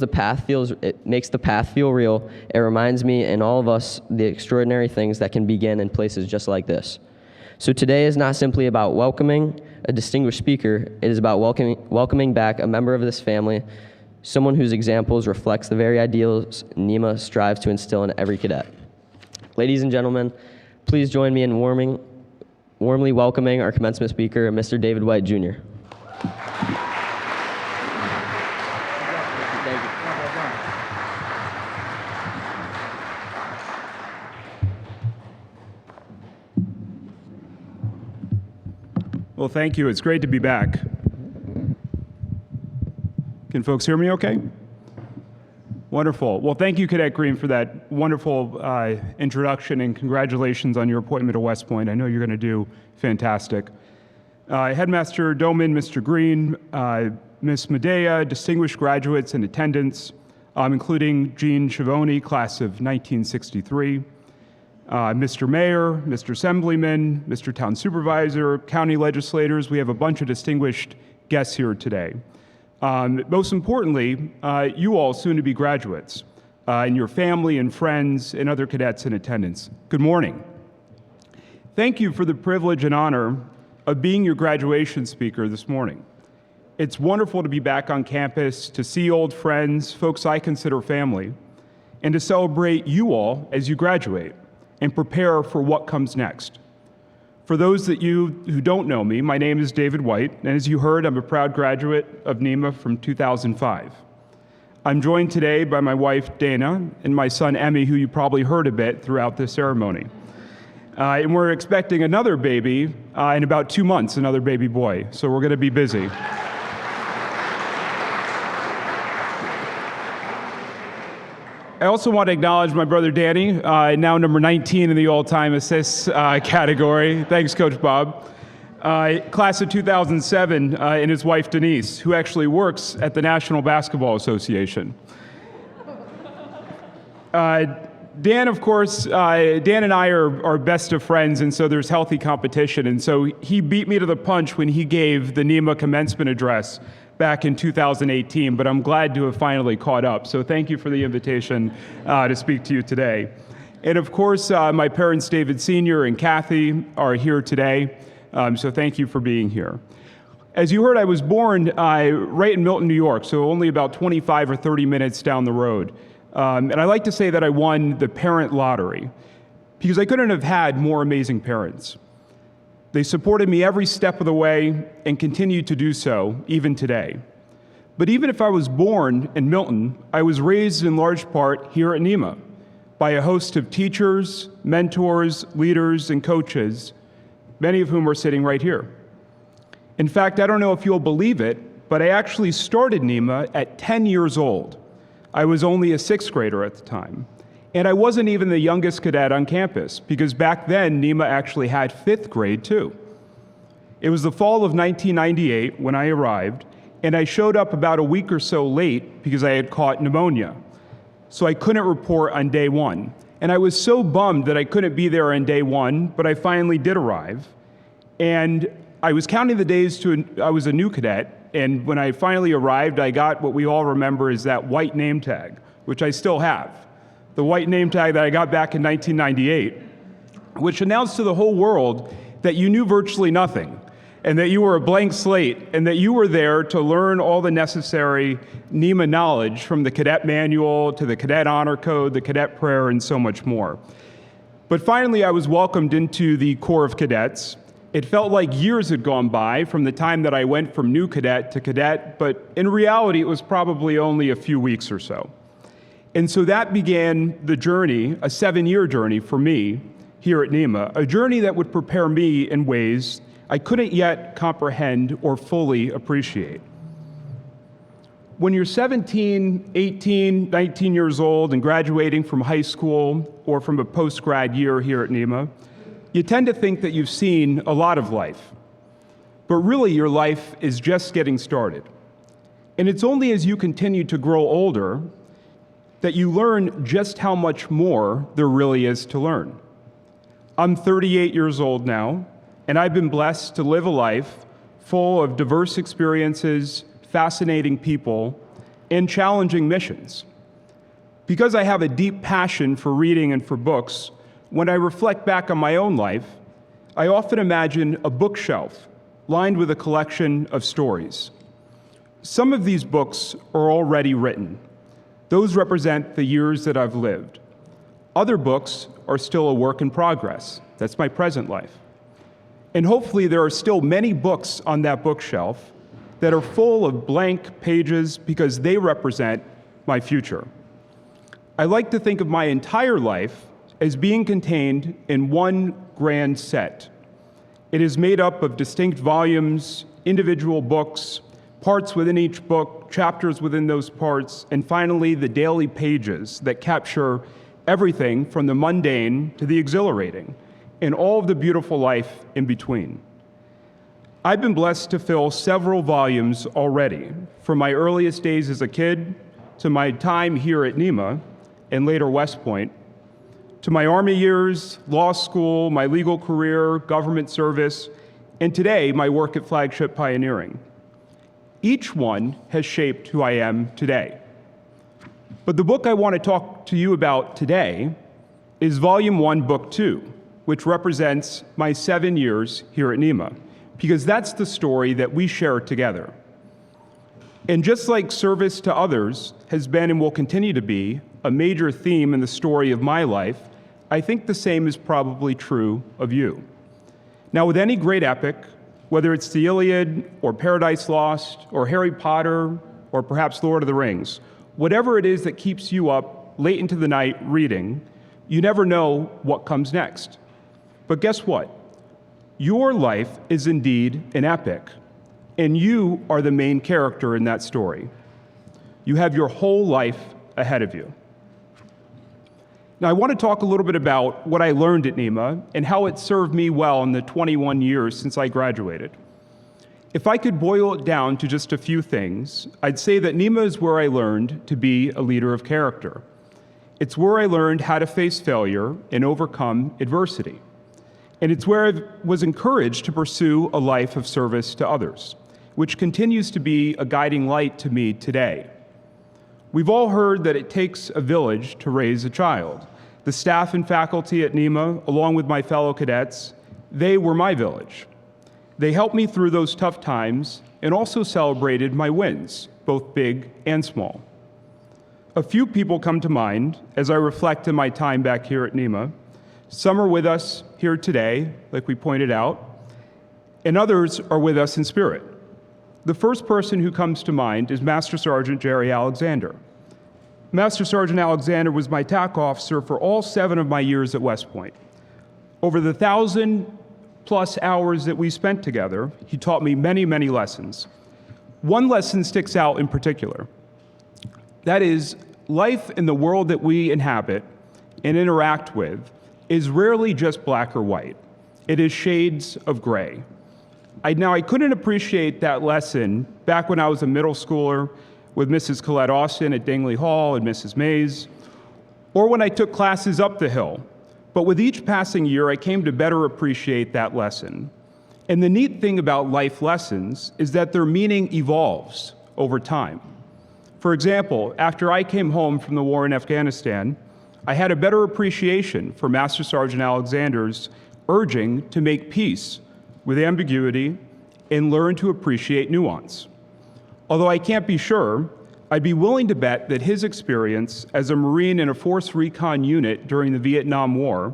the path feel real. It reminds me and all of us the extraordinary things that can begin in places just like this. So today is not simply about welcoming a distinguished speaker, it is about welcoming back a member of this family, someone whose examples reflects the very ideals NYMA strives to instill in every cadet. Ladies and gentlemen, please join me in warmly welcoming our commencement speaker, Mr. David White, Jr. Thank you. Well, thank you. It's great to be back. Can folks hear me okay? Wonderful. Well, thank you, Cadet Green, for that wonderful introduction, and congratulations on your appointment to West Point. I know you're going to do fantastic. Headmaster Doman, Mr. Green, Ms. Medea, distinguished graduates in attendance, including Jean Schiavone, class of 1963, Mr. Mayor, Mr. Assemblyman, Mr. Town Supervisor, county legislators. We have a bunch of distinguished guests here today. Most importantly, you all soon-to-be graduates, and your family and friends and other cadets in attendance. Good morning. Thank you for the privilege and honor of being your graduation speaker this morning. It's wonderful to be back on campus, to see old friends, folks I consider family, and to celebrate you all as you graduate and prepare for what comes next. For those that you who don't know me, my name is David White, and as you heard, I'm a proud graduate of NYMA from 2005. I'm joined today by my wife, Dana, and my son, Emmy, who you probably heard a bit throughout this ceremony. And we're expecting another baby in about 2 months, another baby boy, so we're gonna be busy. I also want to acknowledge my brother Danny, now number 19 in the all-time assists category. Thanks, Coach Bob. Class of 2007, and his wife Denise, who actually works at the National Basketball Association. Dan, of course, Dan and I are best of friends, and so there's healthy competition. And so he beat me to the punch when he gave the NYMA commencement address back in 2018, but I'm glad to have finally caught up. So thank you for the invitation to speak to you today. And of course, my parents, David Sr. and Kathy, are here today. So thank you for being here. As you heard, I was born right in Milton, New York, so only about 25 or 30 minutes down the road. And I like to say that I won the parent lottery because I couldn't have had more amazing parents. They supported me every step of the way and continue to do so even today. But even if I was born in Milton, I was raised in large part here at NYMA by a host of teachers, mentors, leaders, and coaches, many of whom are sitting right here. In fact, I don't know if you'll believe it, but I actually started NYMA at 10 years old. I was only a 6th grader at the time. And I wasn't even the youngest cadet on campus, because back then, NYMA actually had 5th grade too. It was the fall of 1998 when I arrived, and I showed up about a week or so late because I had caught pneumonia. So I couldn't report on day one. And I was so bummed that I couldn't be there on day one, but I finally did arrive. And I was counting the days I was a new cadet, and when I finally arrived, I got what we all remember as that white name tag, which I still have. The white name tag that I got back in 1998, which announced to the whole world that you knew virtually nothing, and that you were a blank slate, and that you were there to learn all the necessary NYMA knowledge, from the cadet manual to the cadet honor code, the cadet prayer, and so much more. But finally, I was welcomed into the Corps of Cadets. It felt like years had gone by from the time that I went from new cadet to cadet, but in reality, it was probably only a few weeks or so. And so that began the journey, a 7-year journey for me here at NYMA, a journey that would prepare me in ways I couldn't yet comprehend or fully appreciate. When you're 17, 18, 19 years old and graduating from high school or from a post-grad year here at NYMA, you tend to think that you've seen a lot of life. But really, your life is just getting started. And it's only as you continue to grow older that you learn just how much more there really is to learn. I'm 38 years old now, and I've been blessed to live a life full of diverse experiences, fascinating people, and challenging missions. Because I have a deep passion for reading and for books, when I reflect back on my own life, I often imagine a bookshelf lined with a collection of stories. Some of these books are already written. Those represent the years that I've lived. Other books are still a work in progress. That's my present life. And hopefully there are still many books on that bookshelf that are full of blank pages because they represent my future. I like to think of my entire life as being contained in one grand set. It is made up of distinct volumes, individual books, parts within each book, chapters within those parts, and finally the daily pages that capture everything from the mundane to the exhilarating, and all of the beautiful life in between. I've been blessed to fill several volumes already, from my earliest days as a kid, to my time here at NYMA, and later West Point, to my Army years, law school, my legal career, government service, and today, my work at Flagship Pioneering. Each one has shaped who I am today. But the book I want to talk to you about today is Volume 1, Book 2, which represents my 7 years here at NYMA, because that's the story that we share together. And just like service to others has been and will continue to be a major theme in the story of my life, I think the same is probably true of you. Now, with any great epic, whether it's the Iliad or Paradise Lost or Harry Potter or perhaps Lord of the Rings, whatever it is that keeps you up late into the night reading, you never know what comes next. But guess what? Your life is indeed an epic, and you are the main character in that story. You have your whole life ahead of you. Now, I want to talk a little bit about what I learned at NYMA and how it served me well in the 21 years since I graduated. If I could boil it down to just a few things, I'd say that NYMA is where I learned to be a leader of character. It's where I learned how to face failure and overcome adversity. And it's where I was encouraged to pursue a life of service to others, which continues to be a guiding light to me today. We've all heard that it takes a village to raise a child. The staff and faculty at NYMA, along with my fellow cadets, they were my village. They helped me through those tough times and also celebrated my wins, both big and small. A few people come to mind as I reflect on my time back here at NYMA. Some are with us here today, like we pointed out, and others are with us in spirit. The first person who comes to mind is Master Sergeant Jerry Alexander. Master Sergeant Alexander was my TAC officer for all 7 of my years at West Point. Over the 1,000+ hours that we spent together, he taught me many, many lessons. One lesson sticks out in particular. That is, life in the world that we inhabit and interact with is rarely just black or white. It is shades of gray. I couldn't appreciate that lesson back when I was a middle schooler with Mrs. Colette Austin at Dingley Hall and Mrs. Mays, or when I took classes up the hill. But with each passing year, I came to better appreciate that lesson. And the neat thing about life lessons is that their meaning evolves over time. For example, after I came home from the war in Afghanistan, I had a better appreciation for Master Sergeant Alexander's urging to make peace with ambiguity and learn to appreciate nuance. Although I can't be sure, I'd be willing to bet that his experience as a Marine in a force recon unit during the Vietnam War,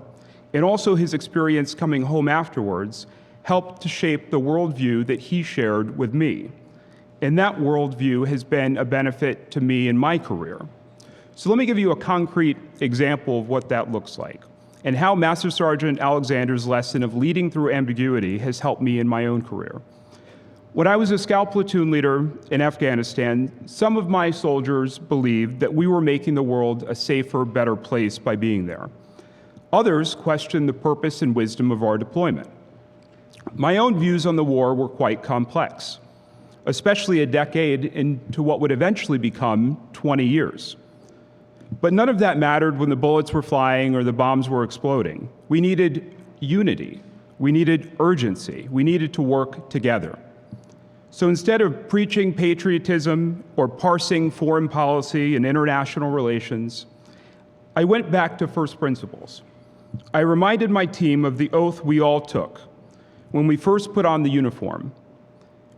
and also his experience coming home afterwards, helped to shape the worldview that he shared with me. And that worldview has been a benefit to me in my career. So let me give you a concrete example of what that looks like, and how Master Sergeant Alexander's lesson of leading through ambiguity has helped me in my own career. When I was a scout platoon leader in Afghanistan, some of my soldiers believed that we were making the world a safer, better place by being there. Others questioned the purpose and wisdom of our deployment. My own views on the war were quite complex, especially a decade into what would eventually become 20 years. But none of that mattered when the bullets were flying or the bombs were exploding. We needed unity. We needed urgency. We needed to work together. So instead of preaching patriotism or parsing foreign policy and international relations, I went back to first principles. I reminded my team of the oath we all took when we first put on the uniform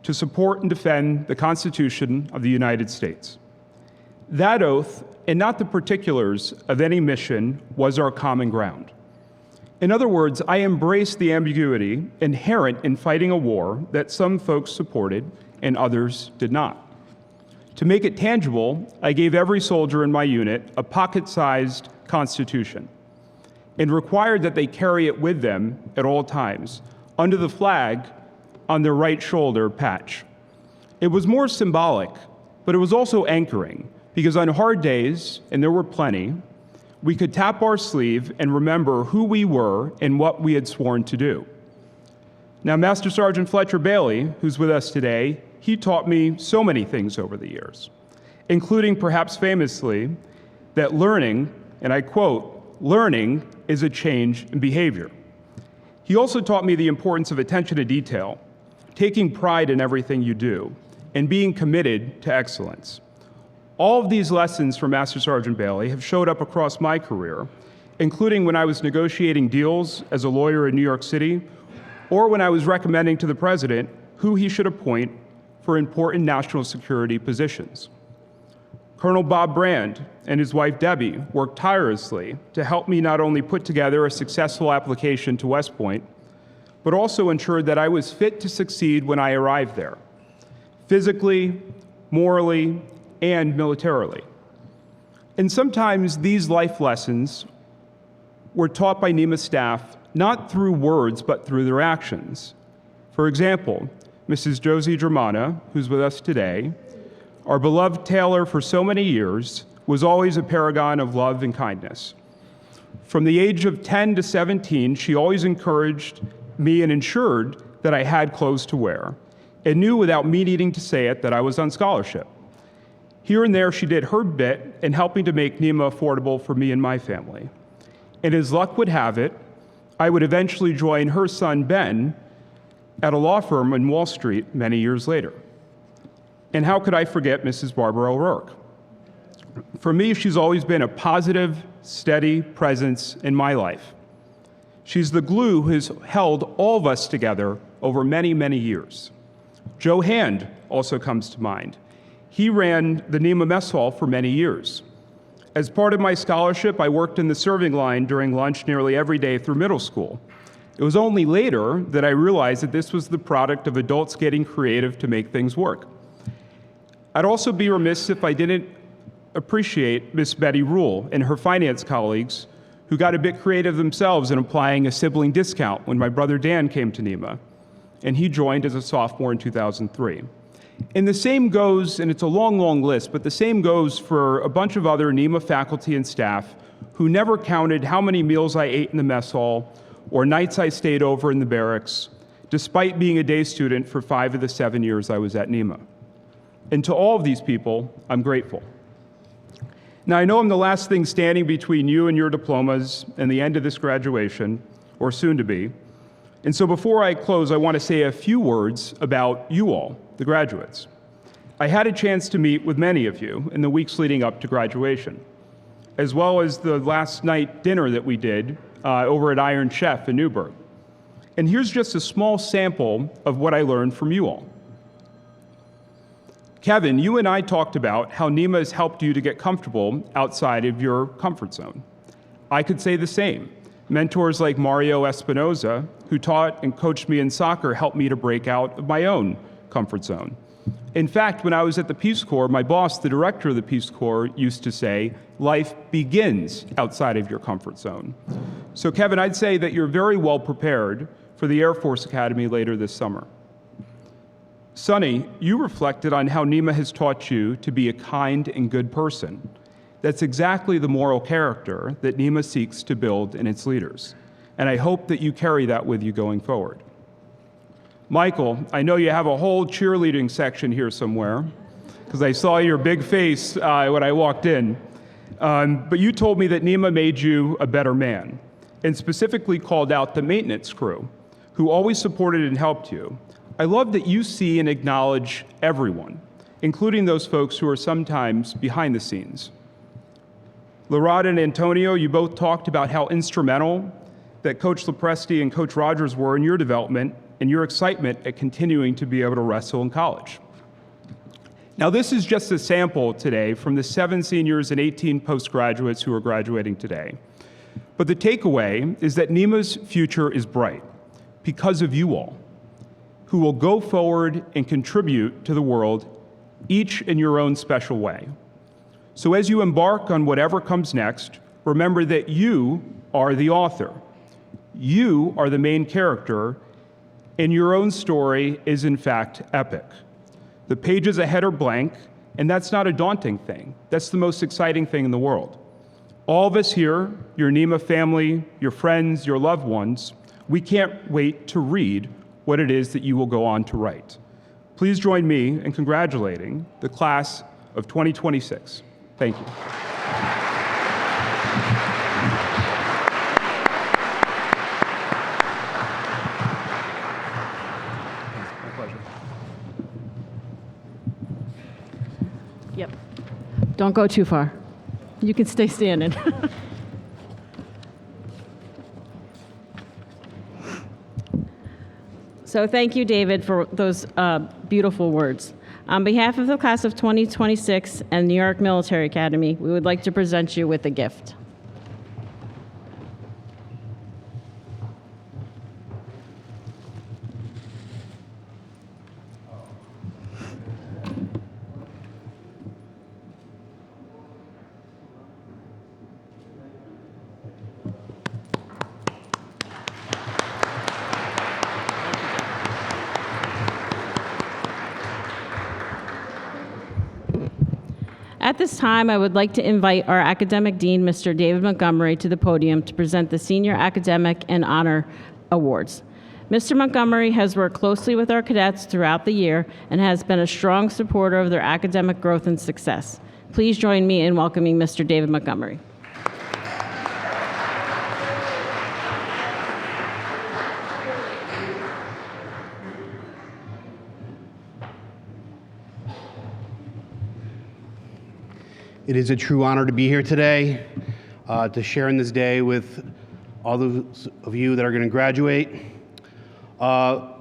to support and defend the Constitution of the United States. That oath, and not the particulars of any mission, was our common ground. In other words, I embraced the ambiguity inherent in fighting a war that some folks supported and others did not. To make it tangible, I gave every soldier in my unit a pocket-sized Constitution and required that they carry it with them at all times, under the flag on their right shoulder patch. It was more symbolic, but it was also anchoring, because on hard days, and there were plenty, we could tap our sleeve and remember who we were and what we had sworn to do. Now, Master Sergeant Fletcher Bailey, who's with us today, he taught me so many things over the years, including perhaps famously that learning, and I quote, "learning is a change in behavior." He also taught me the importance of attention to detail, taking pride in everything you do, and being committed to excellence. All of these lessons from Master Sergeant Bailey have showed up across my career, including when I was negotiating deals as a lawyer in New York City, or when I was recommending to the president who he should appoint for important national security positions. Colonel Bob Brand and his wife Debbie worked tirelessly to help me not only put together a successful application to West Point, but also ensured that I was fit to succeed when I arrived there, physically, morally, and militarily. And sometimes these life lessons were taught by NYMA staff not through words, but through their actions. For example, Mrs. Josie Germana, who's with us today, our beloved tailor for so many years, was always a paragon of love and kindness. From the age of 10 to 17, she always encouraged me and ensured that I had clothes to wear, and knew without me needing to say it that I was on scholarship. Here and there, she did her bit in helping to make NYMA affordable for me and my family. And as luck would have it, I would eventually join her son, Ben, at a law firm in Wall Street many years later. And how could I forget Mrs. Barbara O'Rourke? For me, she's always been a positive, steady presence in my life. She's the glue who has held all of us together over many, many years. Joe Hand also comes to mind. He ran the NYMA Mess Hall for many years. As part of my scholarship, I worked in the serving line during lunch nearly every day through middle school. It was only later that I realized that this was the product of adults getting creative to make things work. I'd also be remiss if I didn't appreciate Miss Betty Rule and her finance colleagues who got a bit creative themselves in applying a sibling discount when my brother Dan came to NYMA, and he joined as a sophomore in 2003. And the same goes, and it's a long, long list, but the same goes for a bunch of other NYMA faculty and staff who never counted how many meals I ate in the mess hall or nights I stayed over in the barracks, despite being a day student for 5 of the 7 years I was at NYMA. And to all of these people, I'm grateful. Now, I know I'm the last thing standing between you and your diplomas and the end of this graduation, or soon to be. And so before I close, I want to say a few words about you all, the graduates. I had a chance to meet with many of you in the weeks leading up to graduation, as well as the last night dinner that we did over at Iron Chef in Newburgh. And here's just a small sample of what I learned from you all. Kevin, you and I talked about how NYMA has helped you to get comfortable outside of your comfort zone. I could say the same. Mentors like Mario Espinoza, who taught and coached me in soccer, helped me to break out of my own comfort zone. In fact, when I was at the Peace Corps, my boss, the director of the Peace Corps, used to say, life begins outside of your comfort zone. So Kevin, I'd say that you're very well prepared for the Air Force Academy later this summer. Sonny, you reflected on how NYMA has taught you to be a kind and good person. That's exactly the moral character that NYMA seeks to build in its leaders. And I hope that you carry that with you going forward. Michael, I know you have a whole cheerleading section here somewhere, because I saw your big face when I walked in. But you told me that NYMA made you a better man, and specifically called out the maintenance crew, who always supported and helped you. I love that you see and acknowledge everyone, including those folks who are sometimes behind the scenes. Larada and Antonio, you both talked about how instrumental that Coach Lopresti and Coach Rogers were in your development and your excitement at continuing to be able to wrestle in college. Now, this is just a sample today from the 7 seniors and 18 postgraduates who are graduating today. But the takeaway is that NYMA's future is bright because of you all, who will go forward and contribute to the world, each in your own special way. So as you embark on whatever comes next, remember that you are the author. You are the main character, and your own story is in fact epic. The pages ahead are blank, and that's not a daunting thing. That's the most exciting thing in the world. All of us here, your NYMA family, your friends, your loved ones, we can't wait to read what it is that you will go on to write. Please join me in congratulating the class of 2026. Thank you. My pleasure. Yep. Don't go too far. You can stay standing. So thank you, David, for those beautiful words. On behalf of the class of 2026 and New York Military Academy, we would like to present you with a gift. At this time, I would like to invite our academic dean, Mr. David Montgomery, to the podium to present the Senior Academic and Honor Awards. Mr. Montgomery has worked closely with our cadets throughout the year and has been a strong supporter of their academic growth and success. Please join me in welcoming Mr. David Montgomery. It is a true honor to be here today, to share in this day with all those of you that are going to graduate. Our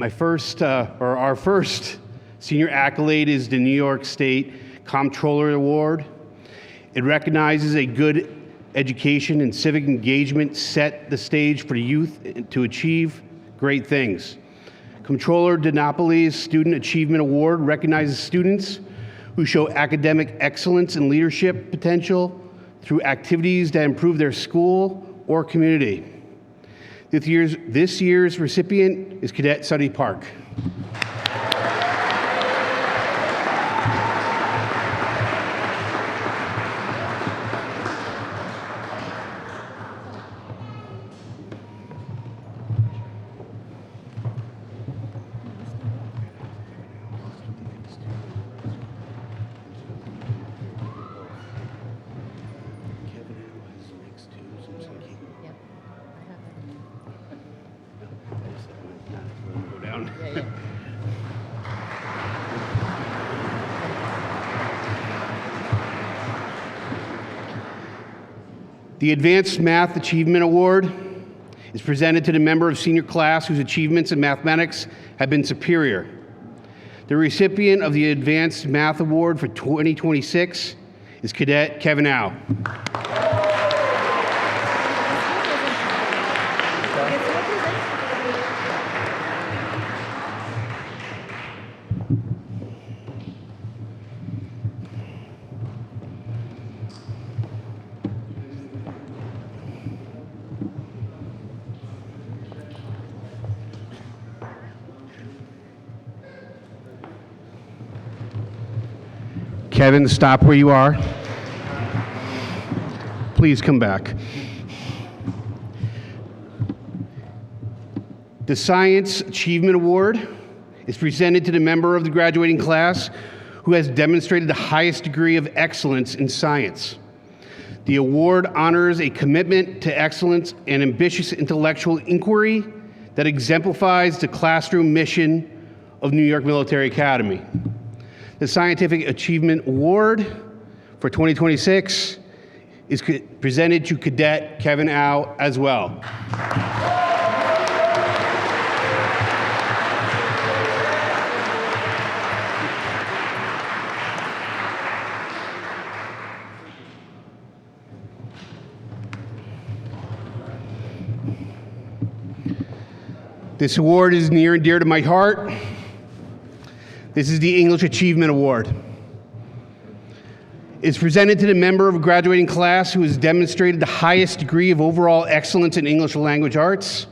first senior accolade is the New York State Comptroller Award. It recognizes a good education and civic engagement set the stage for the youth to achieve great things. Comptroller DiNapoli's Student Achievement Award recognizes students who show academic excellence and leadership potential through activities that improve their school or community. This year's recipient is Cadet Suddy Park. The Advanced Math Achievement Award is presented to the member of senior class whose achievements in mathematics have been superior. The recipient of the Advanced Math Award for 2026 is Cadet Kevin Au. Kevin, stop where you are. Please come back. The Science Achievement Award is presented to the member of the graduating class who has demonstrated the highest degree of excellence in science. The award honors a commitment to excellence and ambitious intellectual inquiry that exemplifies the classroom mission of New York Military Academy. The Scientific Achievement Award for 2026 is presented to Cadet Kevin Au as well. This award is near and dear to my heart. This is the English Achievement Award. It's presented to the member of a graduating class who has demonstrated the highest degree of overall excellence in English language arts.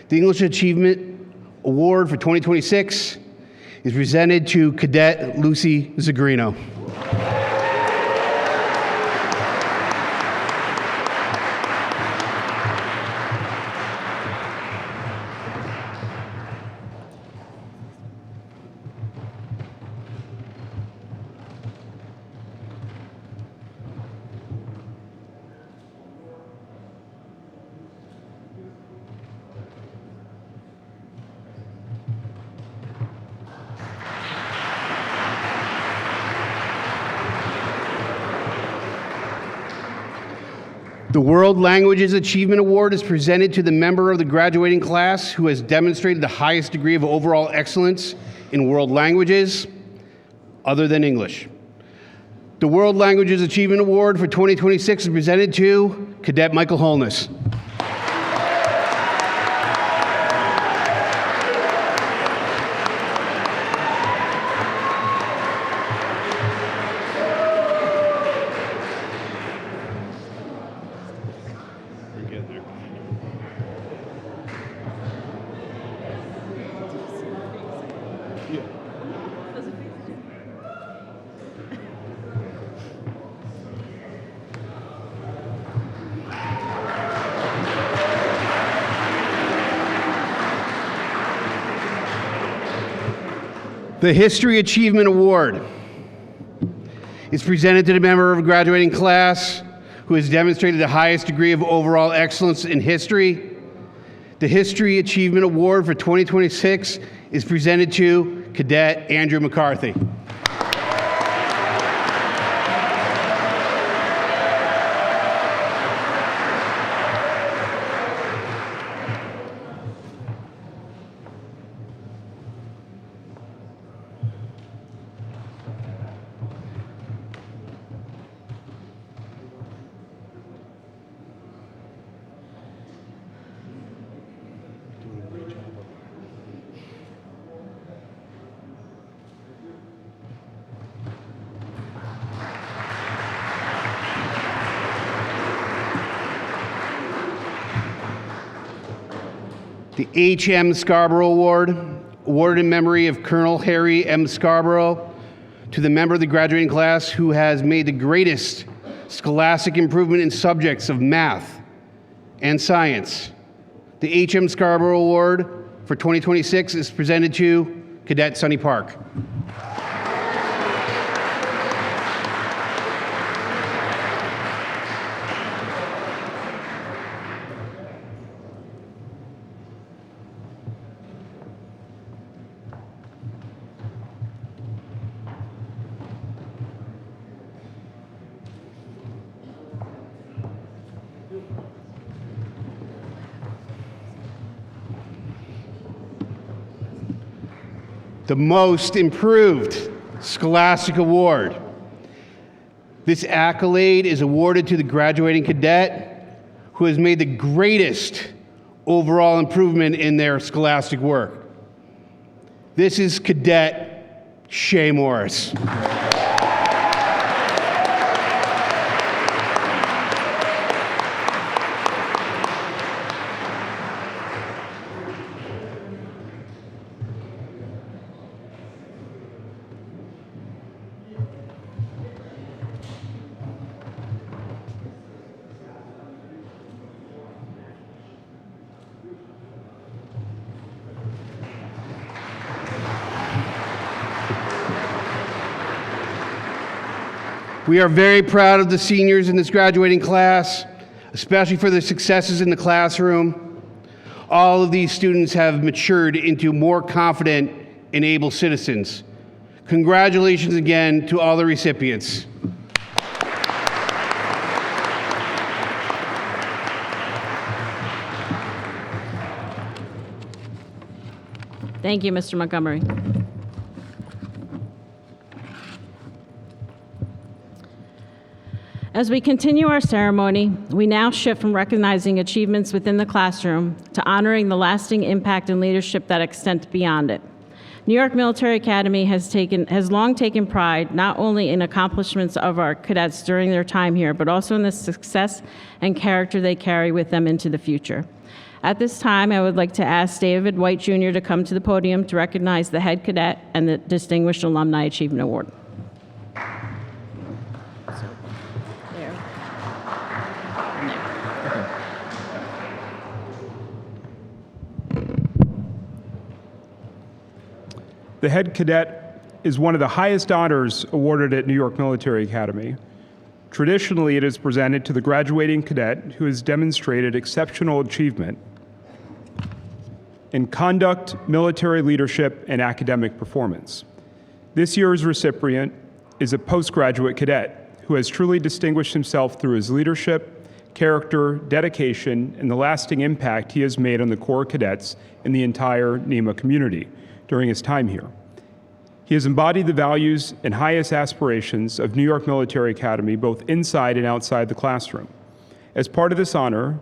The English Achievement Award for 2026 is presented to Cadet Lucy Zagrino. The World Languages Achievement Award is presented to the member of the graduating class who has demonstrated the highest degree of overall excellence in world languages other than English. The World Languages Achievement Award for 2026 is presented to Cadet Michael Holness. The History Achievement Award is presented to the member of a graduating class who has demonstrated the highest degree of overall excellence in history. The History Achievement Award for 2026 is presented to Cadet Andrew McCarthy. The H.M. Scarborough Award, awarded in memory of Colonel Harry M. Scarborough, to the member of the graduating class who has made the greatest scholastic improvement in subjects of math and science. The H.M. Scarborough Award for 2026 is presented to Cadet Sonny Park. The Most Improved Scholastic Award. This accolade is awarded to the graduating cadet who has made the greatest overall improvement in their scholastic work. This is Cadet Shay Morris. We are very proud of the seniors in this graduating class, especially for their successes in the classroom. All of these students have matured into more confident and able citizens. Congratulations again to all the recipients. Thank you, Mr. Montgomery. As we continue our ceremony, we now shift from recognizing achievements within the classroom to honoring the lasting impact and leadership that extend beyond it. New York Military Academy has long taken pride not only in accomplishments of our cadets during their time here, but also in the success and character they carry with them into the future. At this time, I would like to ask David White Jr. to come to the podium to recognize the head cadet and the Distinguished Alumni Achievement Award. The head cadet is one of the highest honors awarded at New York Military Academy. Traditionally, it is presented to the graduating cadet who has demonstrated exceptional achievement in conduct, military leadership, and academic performance. This year's recipient is a postgraduate cadet who has truly distinguished himself through his leadership, character, dedication, and the lasting impact he has made on the Corps cadets and the entire NYMA community during his time here. He has embodied the values and highest aspirations of New York Military Academy, both inside and outside the classroom. As part of this honor,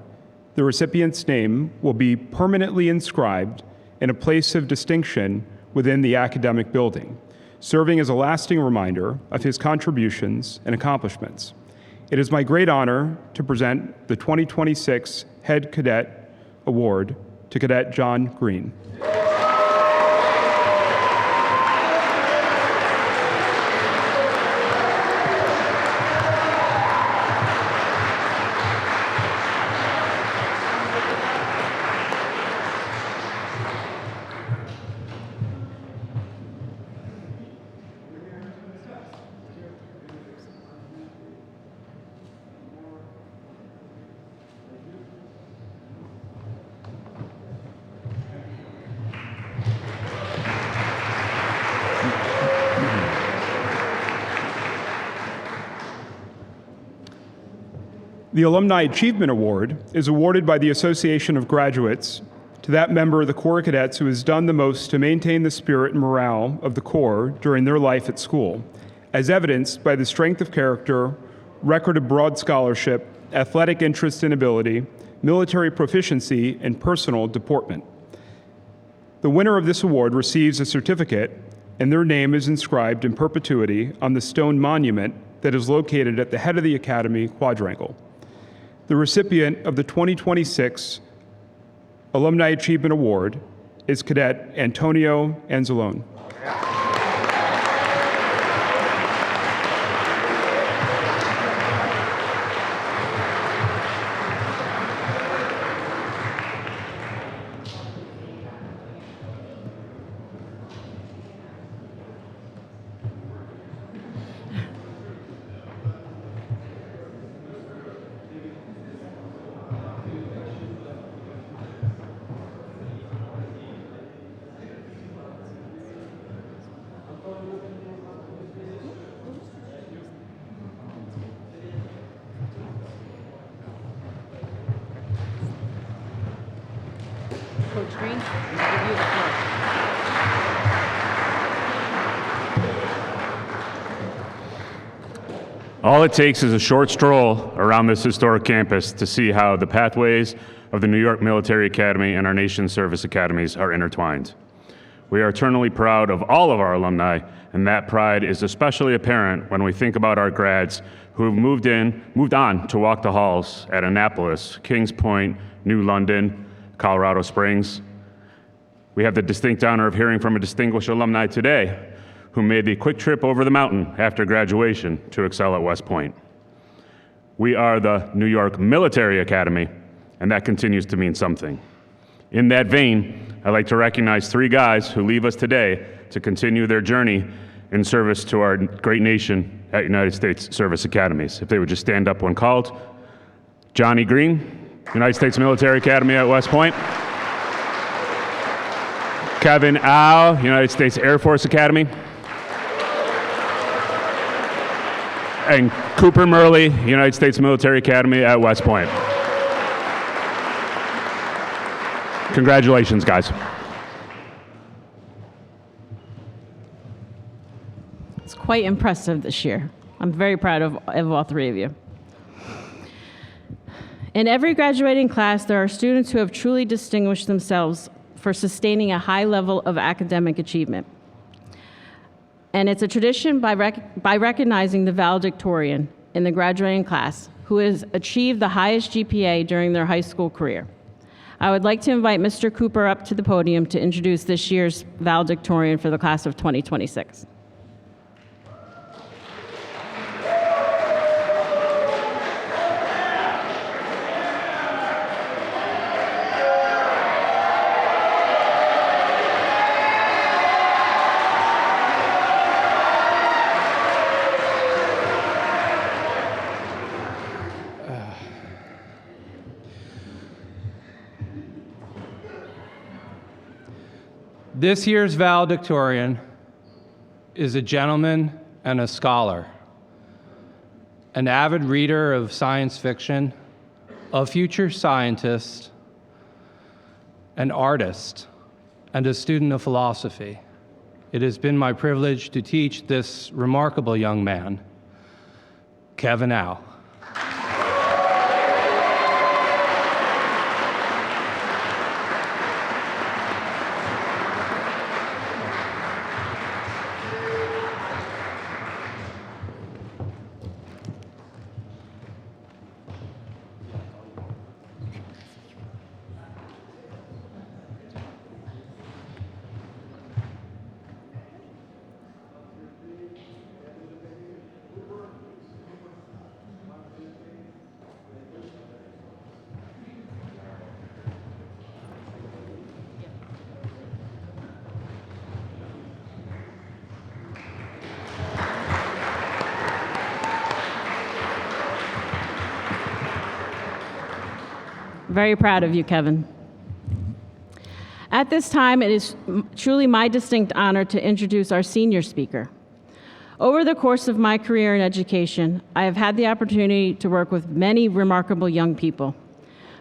the recipient's name will be permanently inscribed in a place of distinction within the academic building, serving as a lasting reminder of his contributions and accomplishments. It is my great honor to present the 2026 Head Cadet Award to Cadet John Green. The Alumni Achievement Award is awarded by the Association of Graduates to that member of the Corps Cadets who has done the most to maintain the spirit and morale of the Corps during their life at school, as evidenced by the strength of character, record of broad scholarship, athletic interest and ability, military proficiency, and personal deportment. The winner of this award receives a certificate, and their name is inscribed in perpetuity on the stone monument that is located at the head of the Academy quadrangle. The recipient of the 2026 Alumni Achievement Award is Cadet Antonio Anzalone. Coach Green, I give you the floor. All it takes is a short stroll around this historic campus to see how the pathways of the New York Military Academy and our nation's service academies are intertwined. We are eternally proud of all of our alumni, and that pride is especially apparent when we think about our grads who have moved on to walk the halls at Annapolis, Kings Point, New London, Colorado Springs. We have the distinct honor of hearing from a distinguished alumni today who made the quick trip over the mountain after graduation to excel at West Point. We are the New York Military Academy, and that continues to mean something. In that vein, I'd like to recognize three guys who leave us today to continue their journey in service to our great nation at United States Service Academies. If they would just stand up when called. Johnny Green, United States Military Academy at West Point. Kevin Au, United States Air Force Academy. And Cooper Murley, United States Military Academy at West Point. Congratulations, guys. It's quite impressive this year. I'm very proud of all three of you. In every graduating class, there are students who have truly distinguished themselves for sustaining a high level of academic achievement. And it's a tradition by recognizing the valedictorian in the graduating class who has achieved the highest GPA during their high school career. I would like to invite Mr. Cooper up to the podium to introduce this year's valedictorian for the class of 2026. This year's valedictorian is a gentleman and a scholar, an avid reader of science fiction, a future scientist, an artist, and a student of philosophy, it has been my privilege to teach this remarkable young man, Kevin Au. Very proud of you, Kevin. At this time, it is truly my distinct honor to introduce our senior speaker. Over the course of my career in education, I have had the opportunity to work with many remarkable young people.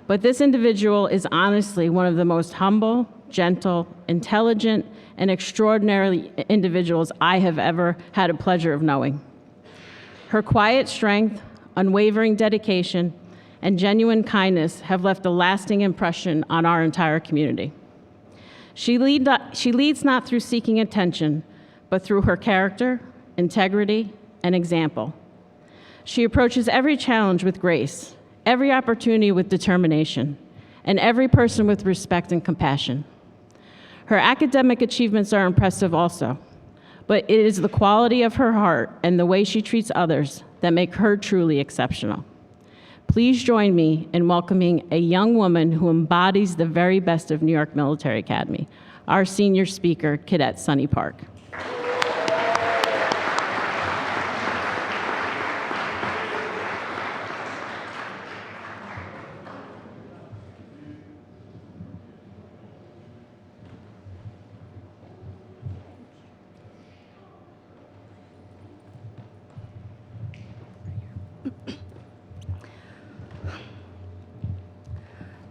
But this individual is honestly one of the most humble, gentle, intelligent, and extraordinary individuals I have ever had a pleasure of knowing. Her quiet strength, unwavering dedication, and genuine kindness have left a lasting impression on our entire community. She leads not through seeking attention, but through her character, integrity, and example. She approaches every challenge with grace, every opportunity with determination, and every person with respect and compassion. Her academic achievements are impressive also, but it is the quality of her heart and the way she treats others that make her truly exceptional. Please join me in welcoming a young woman who embodies the very best of New York Military Academy, our senior speaker, Cadet Sunny Park.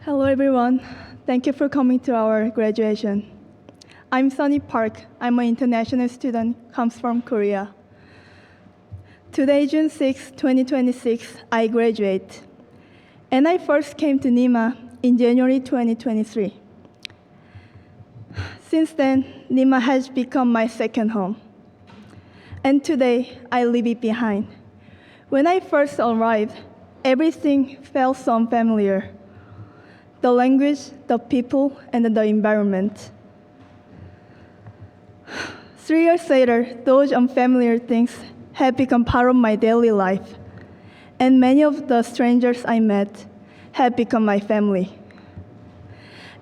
Hello, everyone. Thank you for coming to our graduation. I'm Sunny Park. I'm an international student, comes from Korea. Today, June 6, 2026, I graduate. And I first came to NYMA in January 2023. Since then, NYMA has become my second home. And today, I leave it behind. When I first arrived, everything felt so unfamiliar. The language, the people, and the environment. 3 years later, those unfamiliar things have become part of my daily life, and many of the strangers I met have become my family.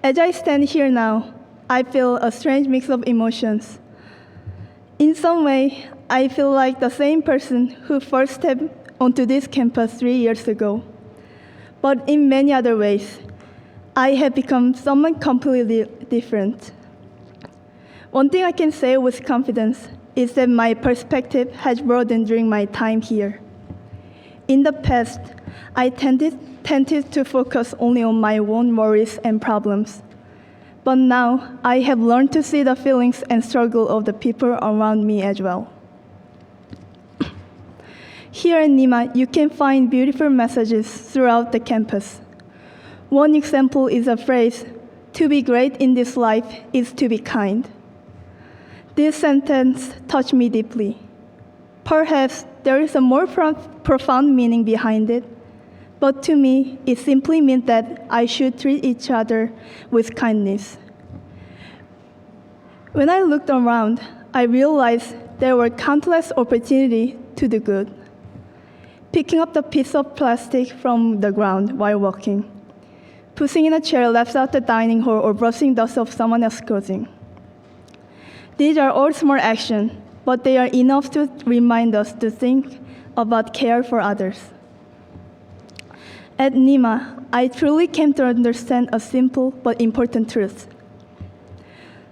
As I stand here now, I feel a strange mix of emotions. In some way, I feel like the same person who first stepped onto this campus 3 years ago. But in many other ways, I have become someone completely different. One thing I can say with confidence is that my perspective has broadened during my time here. In the past, I tended to focus only on my own worries and problems. But now, I have learned to see the feelings and struggle of the people around me as well. Here in NYMA, you can find beautiful messages throughout the campus. One example is a phrase, "To be great in this life is to be kind." This sentence touched me deeply. Perhaps there is a more profound meaning behind it, but to me, it simply meant that I should treat each other with kindness. When I looked around, I realized there were countless opportunities to do good. Picking up the piece of plastic from the ground while walking, pushing in a chair left out the dining hall, or brushing dust off someone else's clothing. These are all small actions, but they are enough to remind us to think about care for others. At NYMA, I truly came to understand a simple but important truth.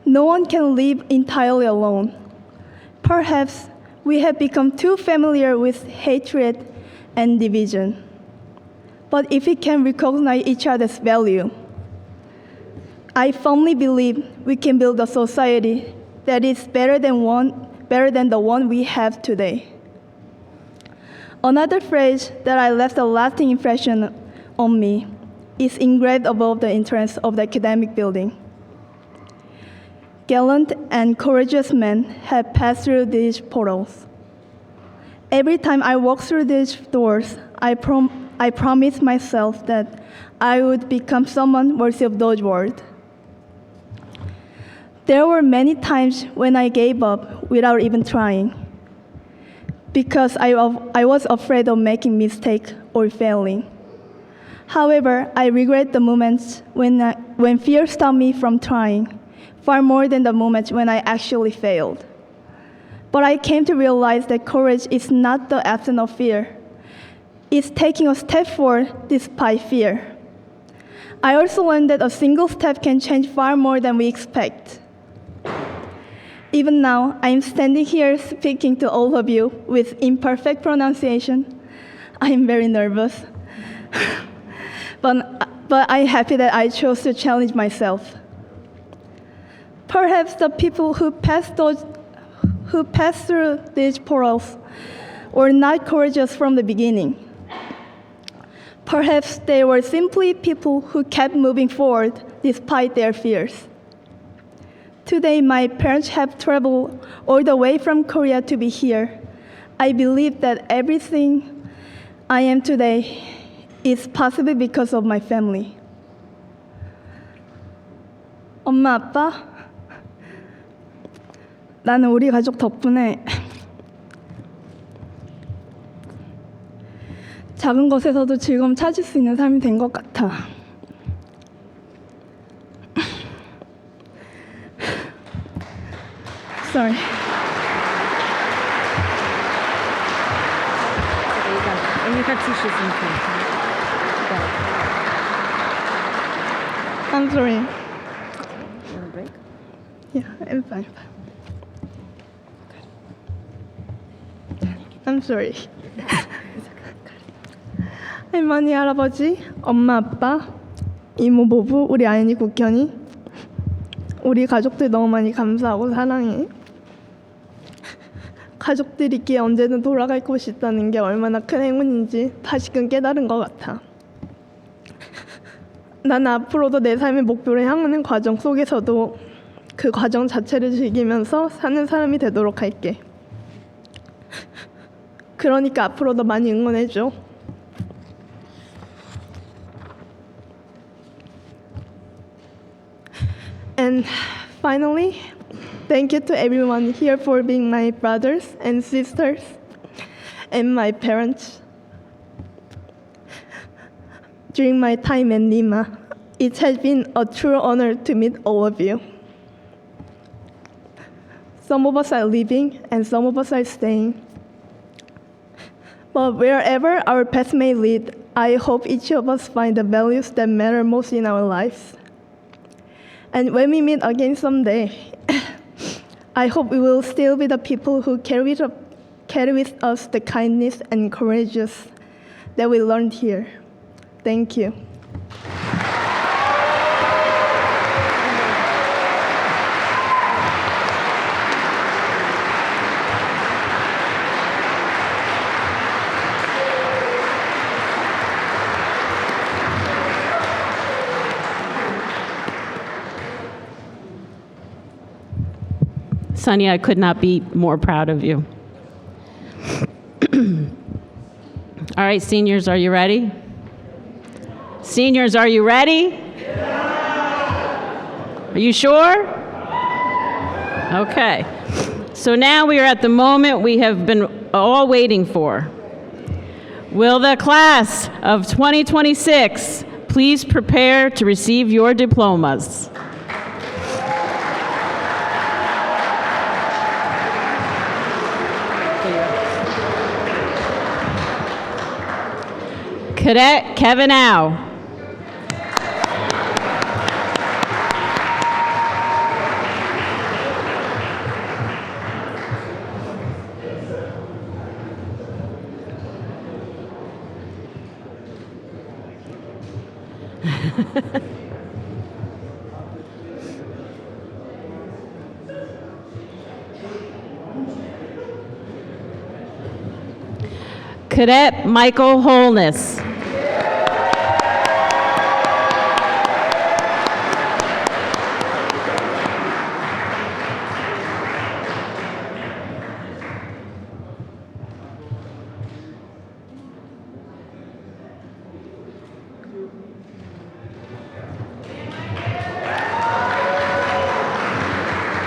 No one can live entirely alone. Perhaps we have become too familiar with hatred and division. but if we can recognize each other's value, I firmly believe we can build a society that is better than the one we have today. Another phrase that I left a lasting impression on me is engraved above the entrance of the academic building. Gallant and courageous men have passed through these portals. Every time I walk through these doors, I promise myself that I would become someone worthy of those words. There were many times when I gave up without even trying, because I was afraid of making mistakes or failing. However, I regret the moments when fear stopped me from trying, far more than the moments when I actually failed. But I came to realize that courage is not the absence of fear. It's taking a step forward despite fear. I also learned that a single step can change far more than we expect. Even now, I am standing here speaking to all of you with imperfect pronunciation. I am very nervous. but I'm happy that I chose to challenge myself. Perhaps the people who passed through these portals were not courageous from the beginning. Perhaps they were simply people who kept moving forward despite their fears. Today, my parents have traveled all the way from Korea to be here. I believe that everything I am today is possible because of my family. 엄마, 아빠, 나는 우리 가족 덕분에 작은 것에서도 즐거움 찾을 수 있는 삶이 된 것 같아. Sorry. I'm sorry. You want a break? Yeah, I'm fine. I'm sorry. 할머니, 할아버지, 엄마, 아빠, 이모, 모부, 우리 아연이, 국현이, 우리 가족들 너무 많이 감사하고 사랑해. 가족들이 있기에 언제든 돌아갈 곳이 있다는 게 얼마나 큰 행운인지 다시금 깨달은 것 같아. 나는 앞으로도 내 삶의 목표를 향하는 과정 속에서도 그 과정 자체를 즐기면서 사는 사람이 되도록 할게. 그러니까 앞으로도 많이 응원해줘. And finally, thank you to everyone here for being my brothers and sisters and my parents. During my time at NYMA, it has been a true honor to meet all of you. Some of us are leaving and some of us are staying. But wherever our paths may lead, I hope each of us find the values that matter most in our lives. And when we meet again someday, I hope we will still be the people who carry with us the kindness and courage that we learned here. Thank you. Sonia, I could not be more proud of you. All right, seniors, are you ready? Seniors, are you ready? Are you sure? Okay. So now we are at the moment we have been all waiting for. Will the class of 2026 please prepare to receive your diplomas? Cadet Kevin Au. Cadet Michael Holness.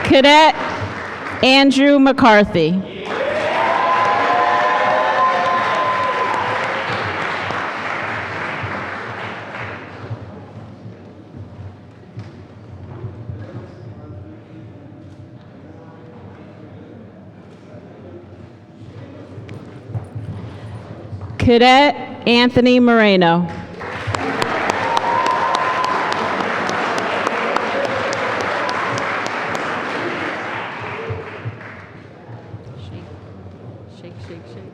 Cadet Andrew McCarthy. Cadet Anthony Moreno. Shake, shake, shake.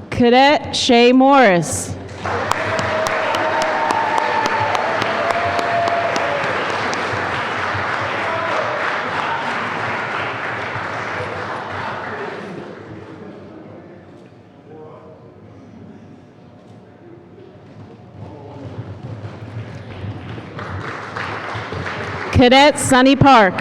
Cadet Shay Morris. Cadet Sunny Park.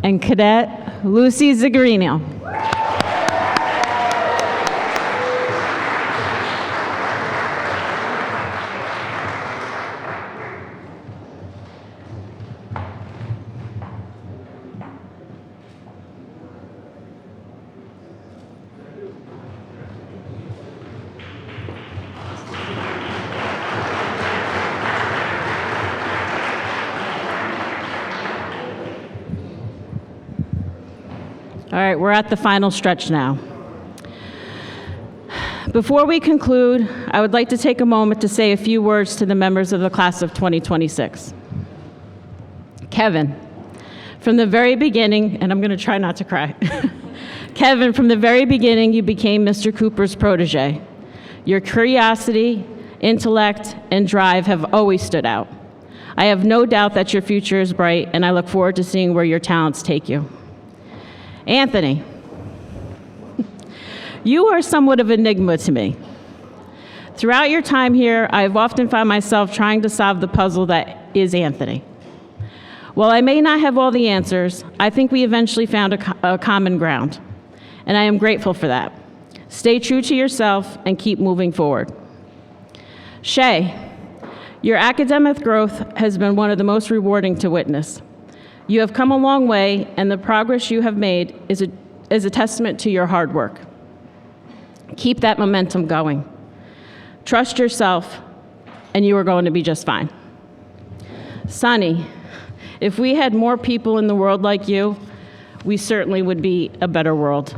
And Cadet Lucy Zagrino. All right, we're at the final stretch now. Before we conclude, I would like to take a moment to say a few words to the members of the class of 2026. Kevin, from the very beginning, and I'm going to try not to cry. Kevin, from the very beginning, you became Mr. Cooper's protege. Your curiosity, intellect, and drive have always stood out. I have no doubt that your future is bright, and I look forward to seeing where your talents take you. Anthony, you are somewhat of an enigma to me. Throughout your time here, I have often found myself trying to solve the puzzle that is Anthony. While I may not have all the answers, I think we eventually found a common ground, and I am grateful for that. Stay true to yourself and keep moving forward. Shay, your academic growth has been one of the most rewarding to witness. You have come a long way, and the progress you have made is a testament to your hard work. Keep that momentum going. Trust yourself, and you are going to be just fine. Sunny, if we had more people in the world like you, we certainly would be a better world.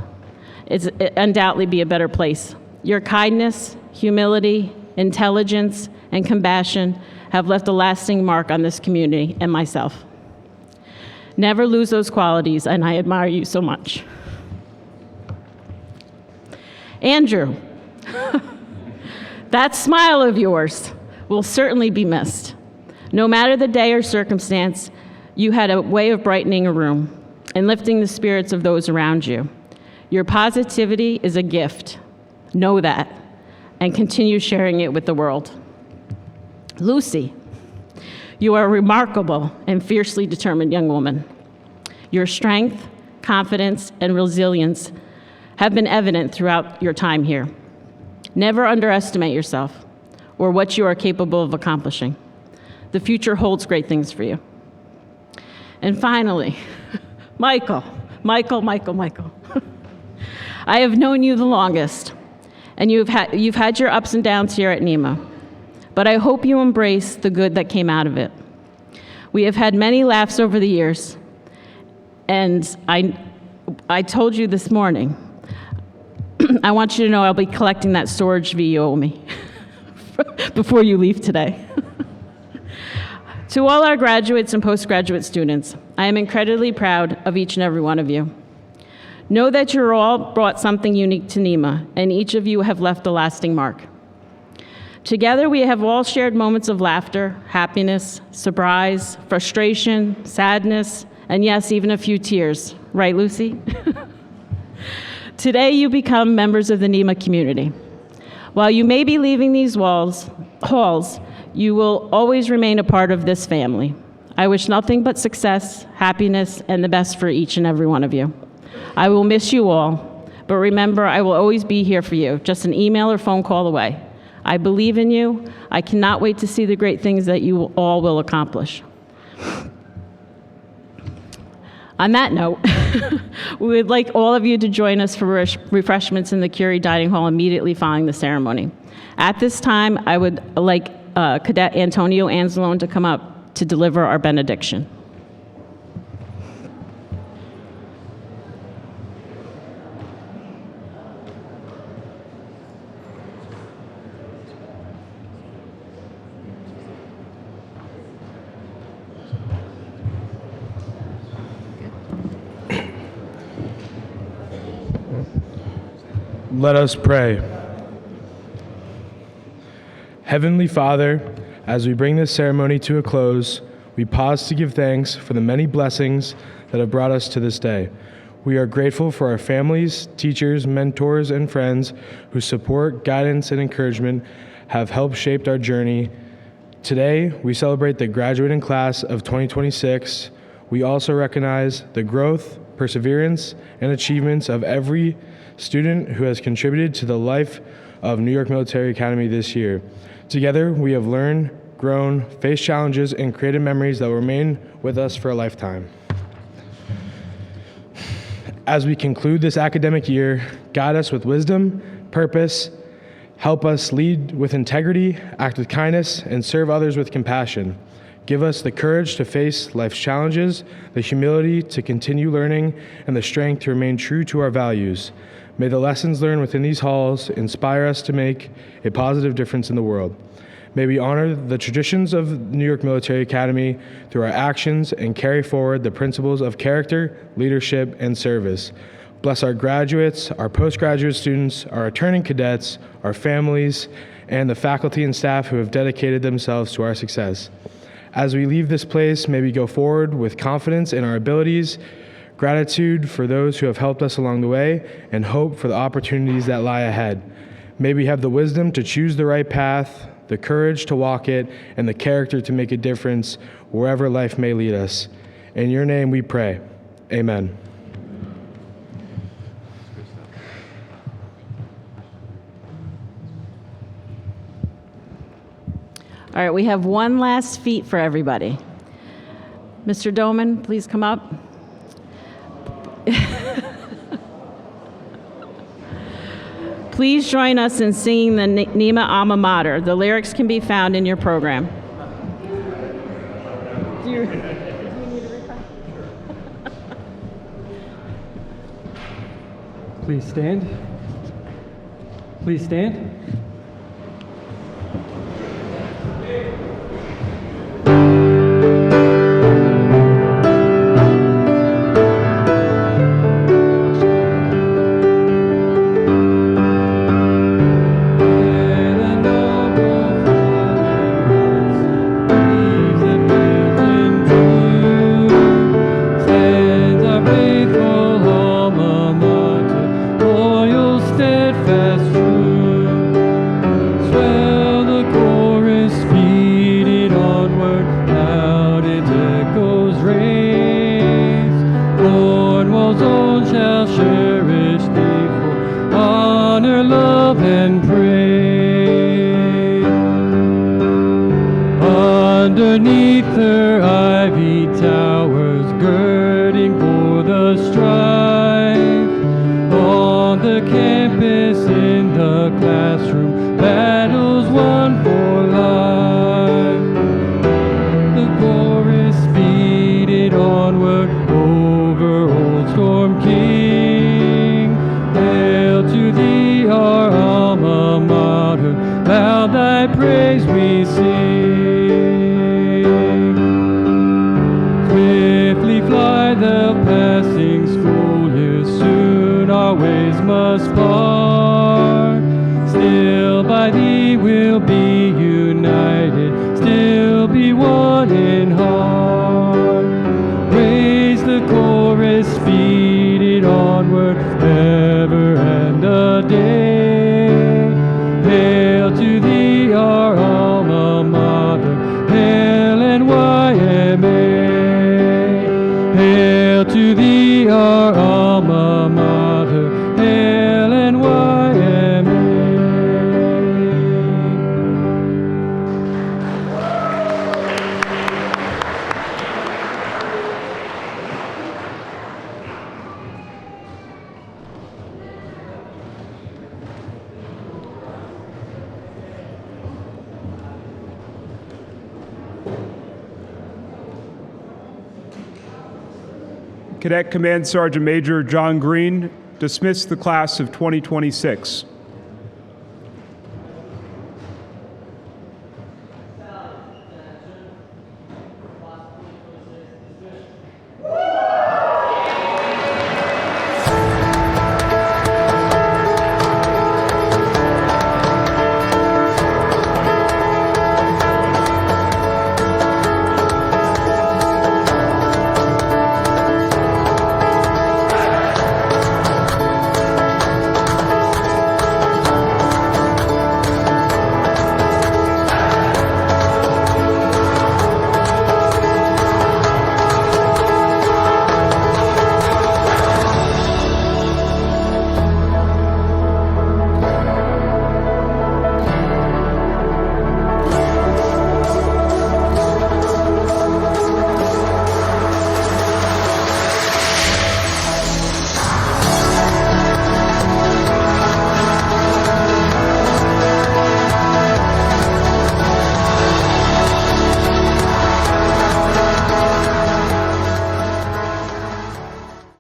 It undoubtedly be a better place. Your kindness, humility, intelligence, and compassion have left a lasting mark on this community and myself. Never lose those qualities, and I admire you so much. Andrew, that smile of yours will certainly be missed. No matter the day or circumstance, you had a way of brightening a room and lifting the spirits of those around you. Your positivity is a gift. Know that, and continue sharing it with the world. Lucy, you are a remarkable and fiercely determined young woman. Your strength, confidence, and resilience have been evident throughout your time here. Never underestimate yourself or what you are capable of accomplishing. The future holds great things for you. And finally, Michael. I have known you the longest, and you've had your ups and downs here at NYMA, but I hope you embrace the good that came out of it. We have had many laughs over the years, and I told you this morning, I want you to know I'll be collecting that storage fee you owe me before you leave today. To all our graduates and postgraduate students, I am incredibly proud of each and every one of you. Know that you're all brought something unique to NYMA, and each of you have left a lasting mark. Together, we have all shared moments of laughter, happiness, surprise, frustration, sadness, and yes, even a few tears. Right, Lucy? Today, you become members of the NYMA community. While you may be leaving these halls, you will always remain a part of this family. I wish nothing but success, happiness, and the best for each and every one of you. I will miss you all, but remember, I will always be here for you, just an email or phone call away. I believe in you. I cannot wait to see the great things that you all will accomplish. On that note, we would like all of you to join us for refreshments in the Curie Dining Hall immediately following the ceremony. At this time, I would like Cadet Antonio Anzalone to come up to deliver our benediction. Let us pray. Heavenly Father, as we bring this ceremony to a close, we pause to give thanks for the many blessings that have brought us to this day. We are grateful for our families, teachers, mentors, and friends whose support, guidance, and encouragement have helped shape our journey. Today, we celebrate the graduating class of 2026. We also recognize the growth, perseverance, and achievements of every student who has contributed to the life of New York Military Academy this year. Together, we have learned, grown, faced challenges, and created memories that will remain with us for a lifetime. As we conclude this academic year, guide us with wisdom, purpose, help us lead with integrity, act with kindness, and serve others with compassion. Give us the courage to face life's challenges, the humility to continue learning, and the strength to remain true to our values. May the lessons learned within these halls inspire us to make a positive difference in the world. May we honor the traditions of New York Military Academy through our actions and carry forward the principles of character, leadership, and service. Bless our graduates, our postgraduate students, our returning cadets, our families, and the faculty and staff who have dedicated themselves to our success. As we leave this place, may we go forward with confidence in our abilities, gratitude for those who have helped us along the way, and hope for the opportunities that lie ahead. May we have the wisdom to choose the right path, the courage to walk it, and the character to make a difference wherever life may lead us. In your name we pray. Amen. All right, we have one last feat for everybody. Mr. Doman, please come up. Please join us in singing the NYMA Alma Mater. The lyrics can be found in your program. Do you need a refresh? Please stand. Please stand. Underneath her ivy towers, girding for the strife. On the campus, in the classroom, battles won for life. The chorus loud thy praise we sing. Swiftly fly the passing school years, soon our ways must part. Still by thee we'll be united, still be one in heart. Raise the chorus, speed it onward, ever and a day. Hail to thee, our alma mater, hail NYMA. Hail to thee, our alma mater, hail NYMA. Cadet Command Sergeant Major John Green, dismiss the class of 2026.